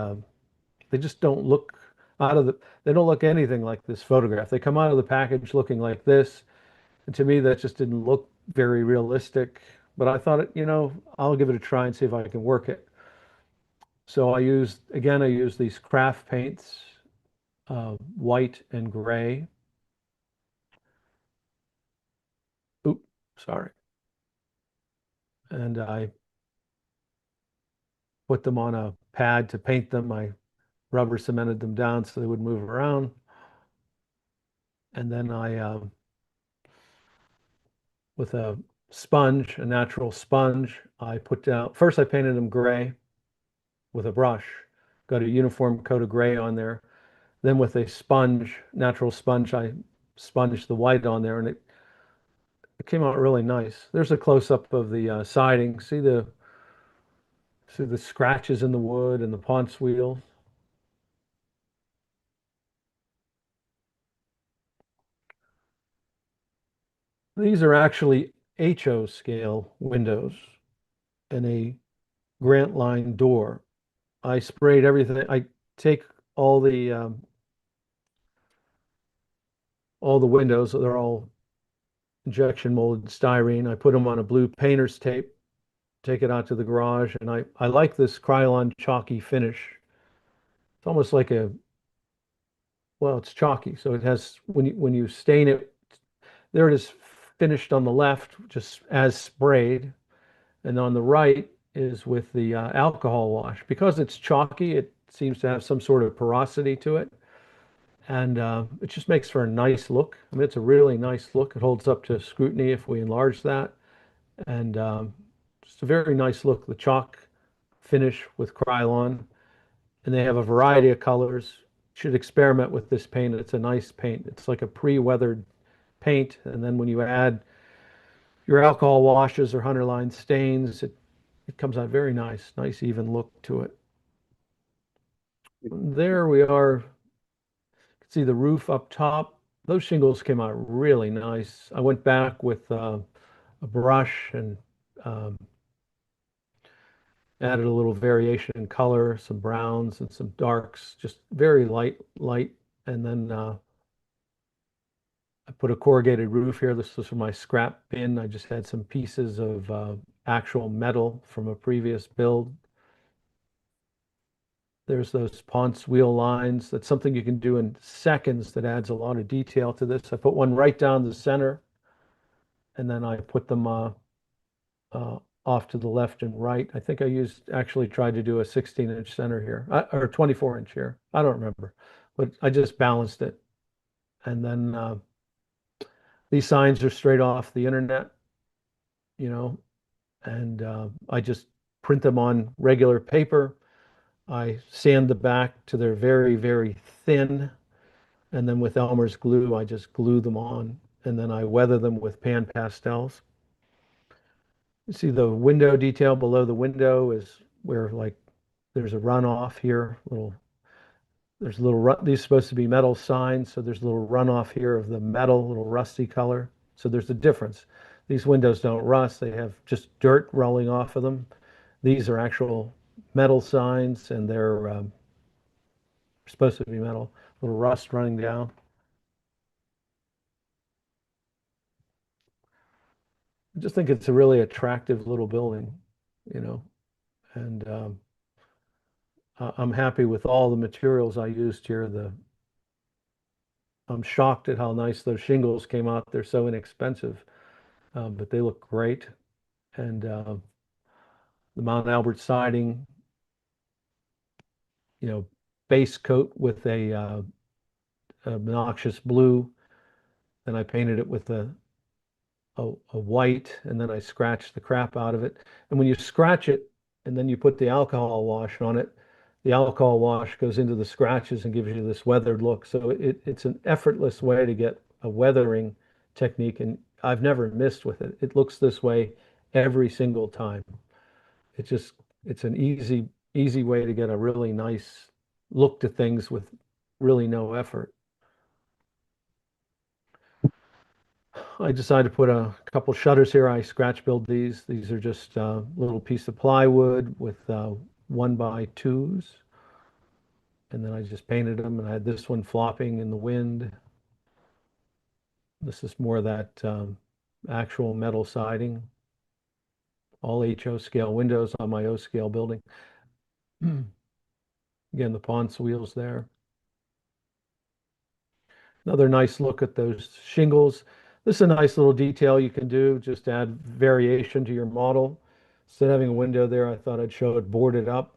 They just don't look they don't look anything like this photograph. They come out of the package looking like this, and to me that just didn't look very realistic. But I thought, I'll give it a try and see if I can work it. So I used these craft paints, white and gray. Oop, sorry. And I put them on a pad to paint them. I rubber cemented them down so they would move around. And then I, with a sponge, a natural sponge, I put down, first I painted them gray with a brush, got a uniform coat of gray on there. Then with a sponge, natural sponge, I sponged the white on there, and it came out really nice. There's a close-up of the siding. See the scratches in the wood and the ponce wheel. These are actually HO scale windows and a Grant line door. I sprayed everything. I take all the windows. They're all injection molded styrene. I put them on a blue painter's tape, take it out to the garage, and I like this Krylon chalky finish. It's almost like it's chalky, so it has, when you stain it, there it is finished on the left, just as sprayed, and on the right is with the alcohol wash. Because it's chalky, it seems to have some sort of porosity to it, and it just makes for a nice look. I mean, it's a really nice look. It holds up to scrutiny if we enlarge that, and just a very nice look. The chalk finish with Krylon, and they have a variety of colors. Should experiment with this paint. It's a nice paint. It's like a pre-weathered paint, and then when you add your alcohol washes or Hunterline stains, it comes out very nice even look to it. There we are. You can see the roof up top. Those shingles came out really nice. I went back with a brush and added a little variation in color, some browns and some darks, just very light, and then I put a corrugated roof here. This was from my scrap bin. I just had some pieces of actual metal from a previous build. There's those ponce wheel lines. That's something you can do in seconds that adds a lot of detail to this. I put one right down the center, and then I put them off to the left and right. I think I actually tried to do a 16-inch center here, or 24-inch here. I don't remember, but I just balanced it. And then these signs are straight off the internet, and I just print them on regular paper. I sand the back to they're very, very thin, and then with Elmer's glue, I just glue them on, and then I weather them with pan pastels. You see the window detail below the window is where, like, there's a runoff here. These are supposed to be metal signs, so there's a little runoff here of the metal, little rusty color. So there's a difference. These windows don't rust. They have just dirt rolling off of them. These are actual metal signs, and they're supposed to be metal. A little rust running down. I just think it's a really attractive little building, and I'm happy with all the materials I used here. I'm shocked at how nice those shingles came out. They're so inexpensive, but they look great. And the Mount Albert siding, base coat with a obnoxious blue. Then I painted it with a white, and then I scratched the crap out of it. And when you scratch it and then you put the alcohol wash on it, the alcohol wash goes into the scratches and gives you this weathered look. So it's an effortless way to get a weathering technique, and I've never missed with it. It looks this way every single time. It's an easy way to get a really nice look to things with really no effort. I decided to put a couple shutters here. I scratch build these. These are just a little piece of plywood with 1x2s. And then I just painted them, and I had this one flopping in the wind. This is more of that actual metal siding. All HO scale windows on my O scale building. Again, the Ponce wheels there. Another nice look at those shingles. This is a nice little detail you can do, just add variation to your model. Instead of having a window there, I thought I'd show it boarded up.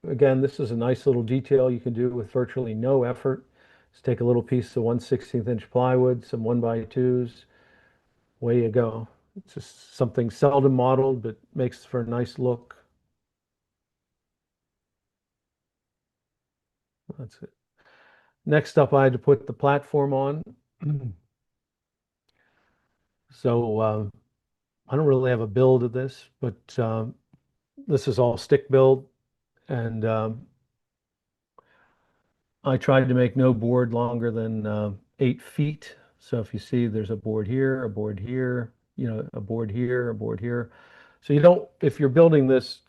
Again, this is a nice little detail you can do with virtually no effort. Just take a little piece of 1/16 inch plywood, some 1x2s. Way you go. It's just something seldom modeled, but makes for a nice look. That's it. Next up, I had to put the platform on. So I don't really have a build of this, but this is all stick build. And I tried to make no board longer than 8 feet. So if you see there's a board here, a board here, a board here, a board here. So you don't, if you're building this,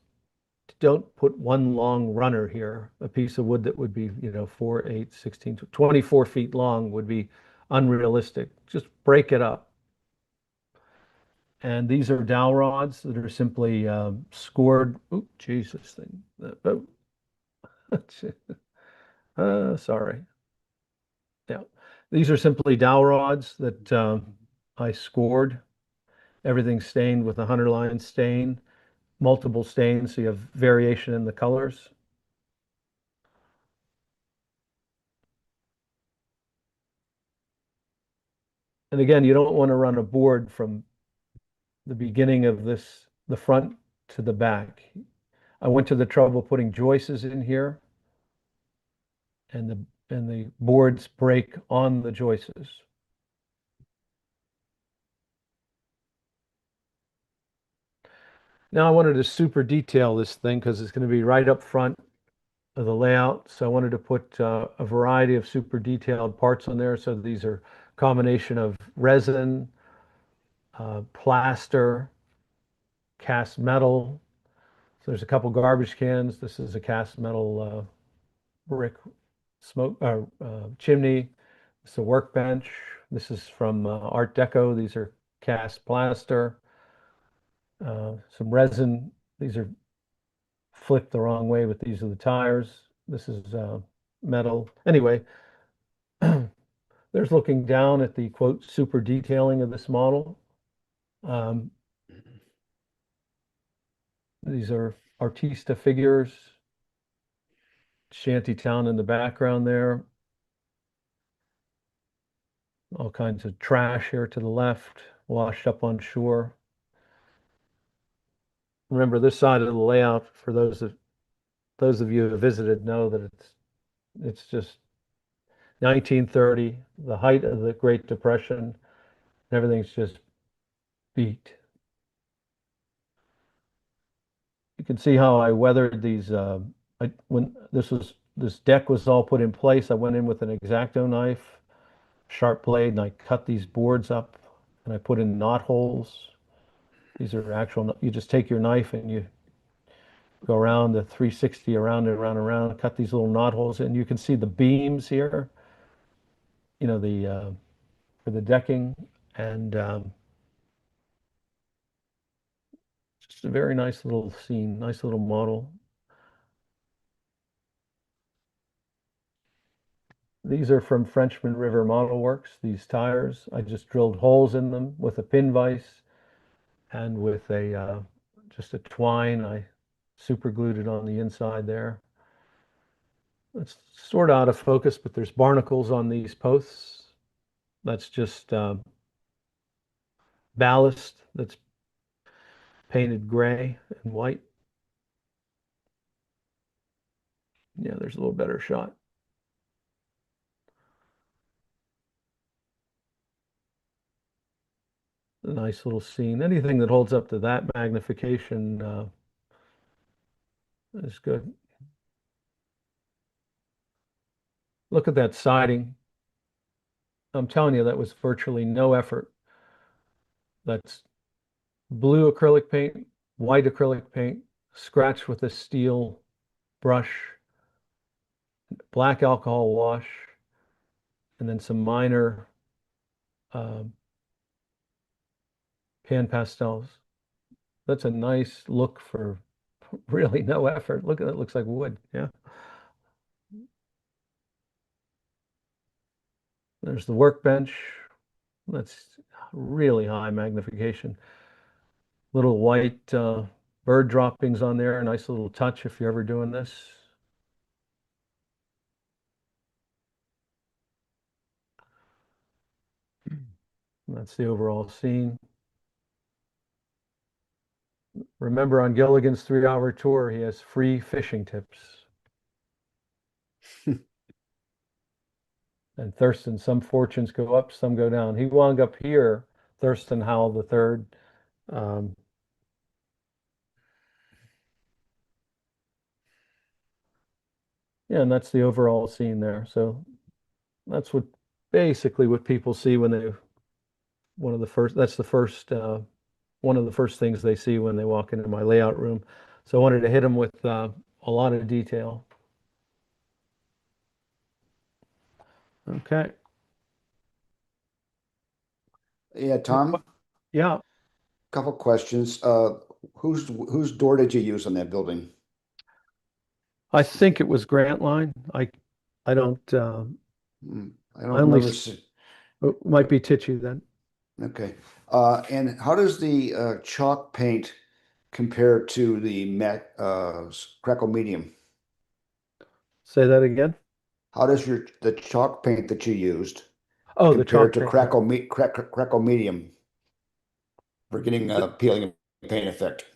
don't put one long runner here. A piece of wood that would be, 4, 8, 16, 24 feet long would be unrealistic. Just break it up. And these are dowel rods that are simply scored. Oh, Jesus thing. Sorry. Yeah, these are simply dowel rods that I scored. Everything stained with a 100-line stain, multiple stains, so you have variation in the colors. And again, you don't want to run a board from the beginning of the front to the back. I went to the trouble putting joists in here, and the boards break on the joists. Now I wanted to super detail this thing because it's going to be right up front of the layout. So I wanted to put a variety of super detailed parts on there. So these are a combination of resin, plaster, cast metal. So there's a couple garbage cans. This is a cast metal brick smoke chimney. It's a workbench. This is from Art Deco. These are cast plaster. Some resin. These are flipped the wrong way, but these are the tires. This is metal. Anyway, there's looking down at the quote super detailing of this model. These are artista figures. Shantytown in the background there. All kinds of trash here to the left, washed up on shore. Remember, this side of the layout, for those of you who have visited know that it's just 1930, the height of the Great Depression. Everything's just beat. You can see how I weathered these. When this deck was all put in place, I went in with an X-Acto knife, sharp blade, and I cut these boards up, and I put in knot holes. These are actual. You just take your knife and you go around the 360, around and around and around, cut these little knot holes, and you can see the beams here. For the decking, and just a very nice little scene, nice little model. These are from Frenchman River Model Works, these tires. I just drilled holes in them with a pin vise and with just a twine. I super glued it on the inside there. It's sort of out of focus, but there's barnacles on these posts. That's just ballast that's painted gray and white. Yeah, there's a little better shot. a nice little scene. Anything that holds up to that magnification is good. Look at that siding. I'm telling you, that was virtually no effort. That's blue acrylic paint, white acrylic paint, scratched with a steel brush, black alcohol wash, and then some minor pan pastels. That's a nice look for really no effort. Look at that, looks like wood. Yeah. There's the workbench. That's really high magnification. Little white bird droppings on there. A nice little touch if you're ever doing this. That's the overall scene. Remember, on Gilligan's 3-hour tour, he has free fishing tips. And Thurston, some fortunes go up, some go down. He wound up here, Thurston Howell III. Yeah, and that's the overall scene there. So that's basically what people see when they, one of the first things they see when they walk into my layout room. So I wanted to hit them with a lot of detail. Okay. Yeah, Tom, Yeah. couple questions. Whose door did you use on that building? I think it was Grant Line. I don't I don't remember. It might be Tichy then. Okay. And how does the chalk paint compare to the matte crackle medium? Say that again. How does the chalk paint that you used the compare chalk to paint. crackle medium for getting peeling and paint effect?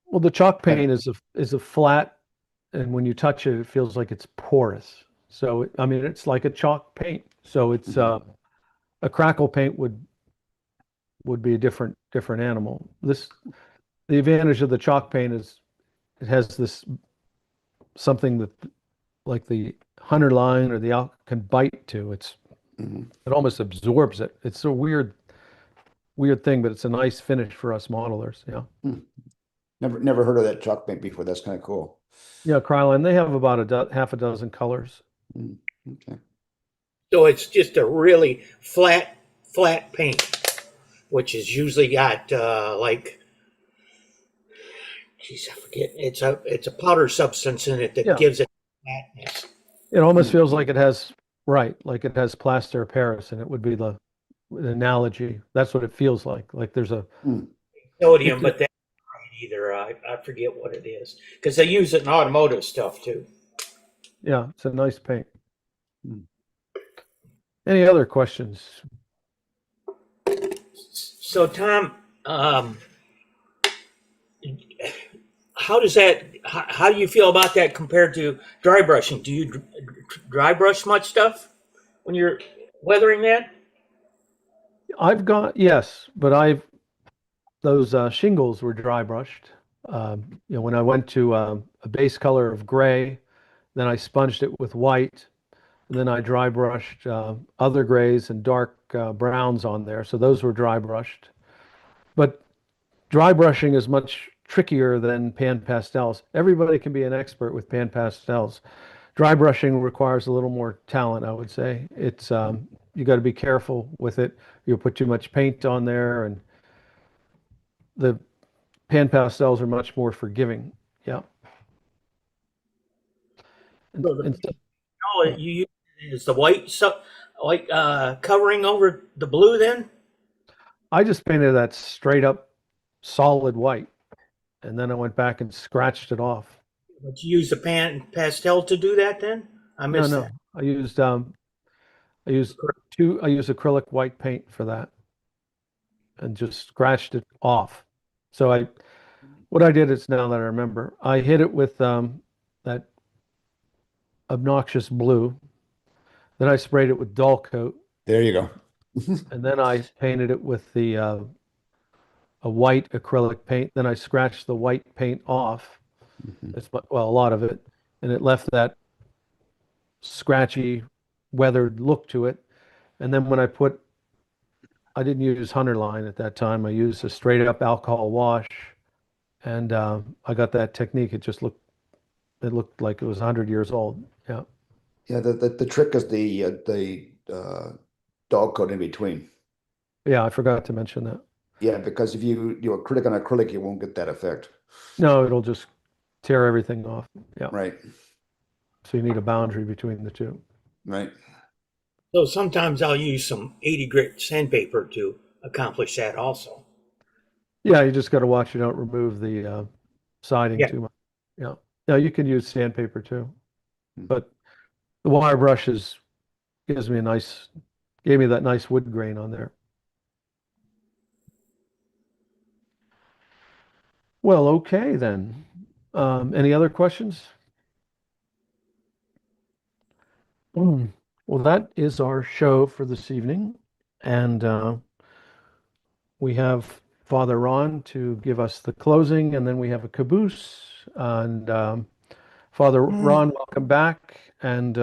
Well, the chalk paint is a flat, and when you touch it, it feels like it's porous. So I mean, it's like a chalk paint. So it's a crackle paint would be a different animal. The advantage of the chalk paint is it has this something that like the hunter line or the elk can bite to. It almost absorbs it. It's a weird thing, but it's a nice finish for us modelers. Yeah. Never heard of that chalk paint before. That's kind of cool. Yeah, Kryline, they have about half a dozen colors. Okay. So it's just a really flat paint, which is usually got like, geez, I forget. It's a powder substance in it that gives it flatness. It almost feels like it has plaster of Paris, and it would be the analogy. That's what it feels like. Like there's a sodium, but that's not either. I forget what it is because they use it in automotive stuff too. Yeah, it's a nice paint. Any other questions? So Tom, how do you feel about that compared to dry brushing? Do you dry brush much stuff when you're weathering that? Yes, but those shingles were dry brushed. When I went to a base color of gray, then I sponged it with white, and then I dry brushed other grays and dark browns on there. So those were dry brushed. But dry brushing is much trickier than pan pastels. Everybody can be an expert with pan pastels. Dry brushing requires a little more talent, I would say. It's you got to be careful with it. You'll put too much paint on there, and the pan pastels are much more forgiving. Yeah. You use the white covering over the blue then? I just painted that straight up solid white, and then I went back and scratched it off. But you use the pan pastel to do that then? I missed that. I used acrylic white paint for that and just scratched it off. So what I did is, now that I remember, I hit it with that obnoxious blue. Then I sprayed it with dull coat. There you go. And then I painted it with the a white acrylic paint. Then I scratched the white paint off. Well, a lot of it, and it left that scratchy, weathered look to it. And then when I didn't use Hunter line at that time. I used a straight up alcohol wash, and I got that technique. It looked like it was 100 years old. Yeah. Yeah, the trick is the dog coat in between. Yeah, I forgot to mention that. Yeah, because if you do acrylic on acrylic, you won't get that effect. No, it'll just tear everything off. Yeah. Right. So you need a boundary between the two. Right. So sometimes I'll use some 80 grit sandpaper to accomplish that also. Yeah, you just got to watch you don't remove the siding Yeah. too much. Yeah. Now you can use sandpaper too, but the wire brush gave me that nice wood grain on there. Well, okay then. Any other questions? Well, that is our show for this evening, and we have Father Ron to give us the closing, and then we have a caboose. And Father Ron, welcome back, and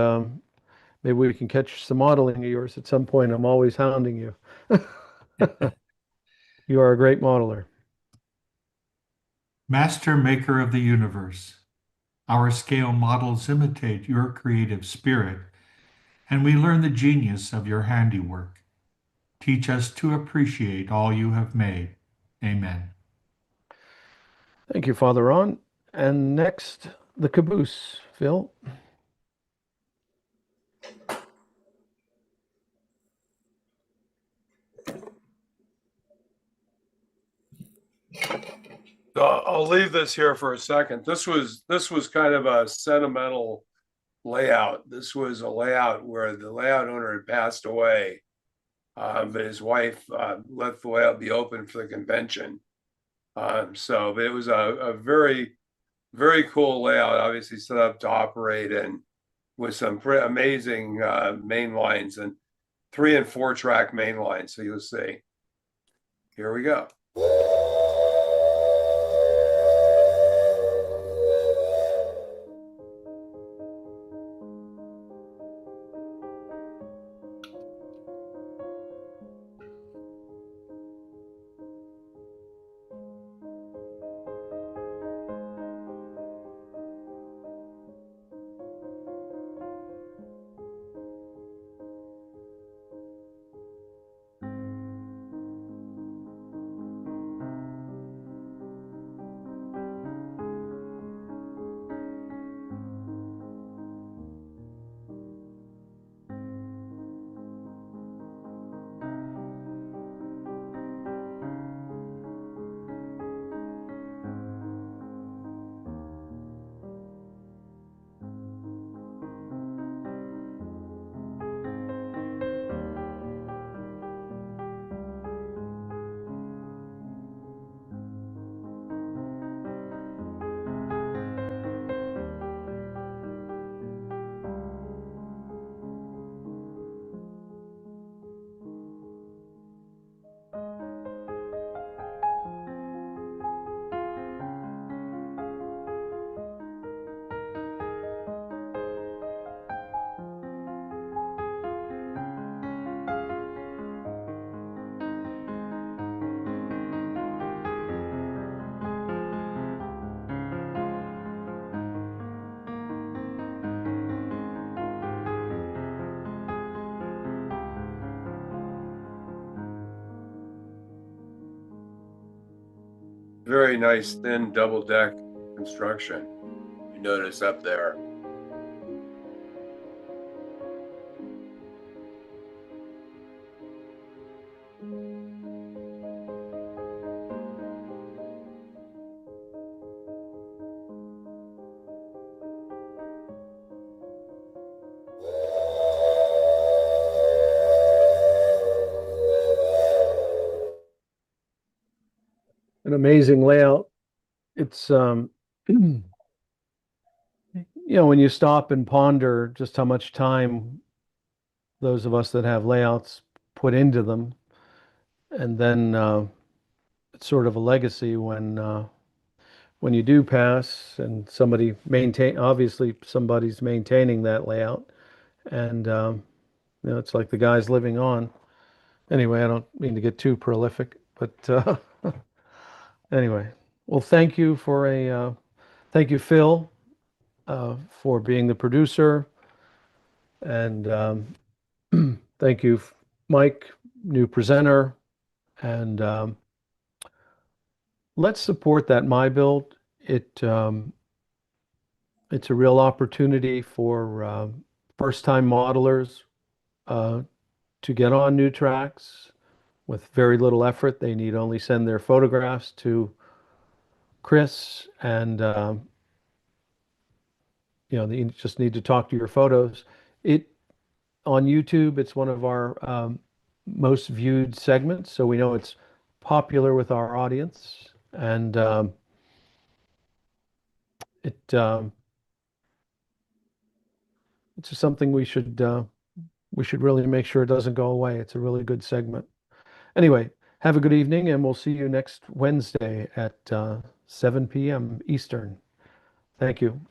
maybe we can catch some modeling of yours at some point. I'm always hounding you. You are a great modeler. Master maker of the universe, our scale models imitate your creative spirit, and we learn the genius of your handiwork. Teach us to appreciate all you have made. Amen. Thank you, Father Ron. And next, the caboose, Phil. I'll leave this here for a second. This was kind of a sentimental layout. This was a layout where the layout owner had passed away, but his wife let the layout be open for the convention. So it was a very, very cool layout, obviously set up to operate and with some pretty amazing main lines and 3 and 4 track main lines. So you'll see. Here we go. Very nice thin double deck construction. You notice up there. An amazing layout. It's you know, when you stop and ponder just how much time those of us that have layouts put into them, and then sort of a legacy when you do pass and obviously somebody's maintaining that layout, and it's like the guy's living on. Anyway, I don't mean to get too prolific, but anyway, well, thank you, Phil, for being the producer, and thank you, Mike, new presenter, and let's support that My Build. It's a real opportunity for first-time modelers to get on new tracks with very little effort. They need only send their photographs to Chris, and you just need to talk to your photos. On YouTube, it's one of our most viewed segments, so we know it's popular with our audience, and it's just something we should really make sure it doesn't go away. It's a really good segment. Anyway, have a good evening, and we'll see you next Wednesday at 7 p.m. Eastern. Thank you.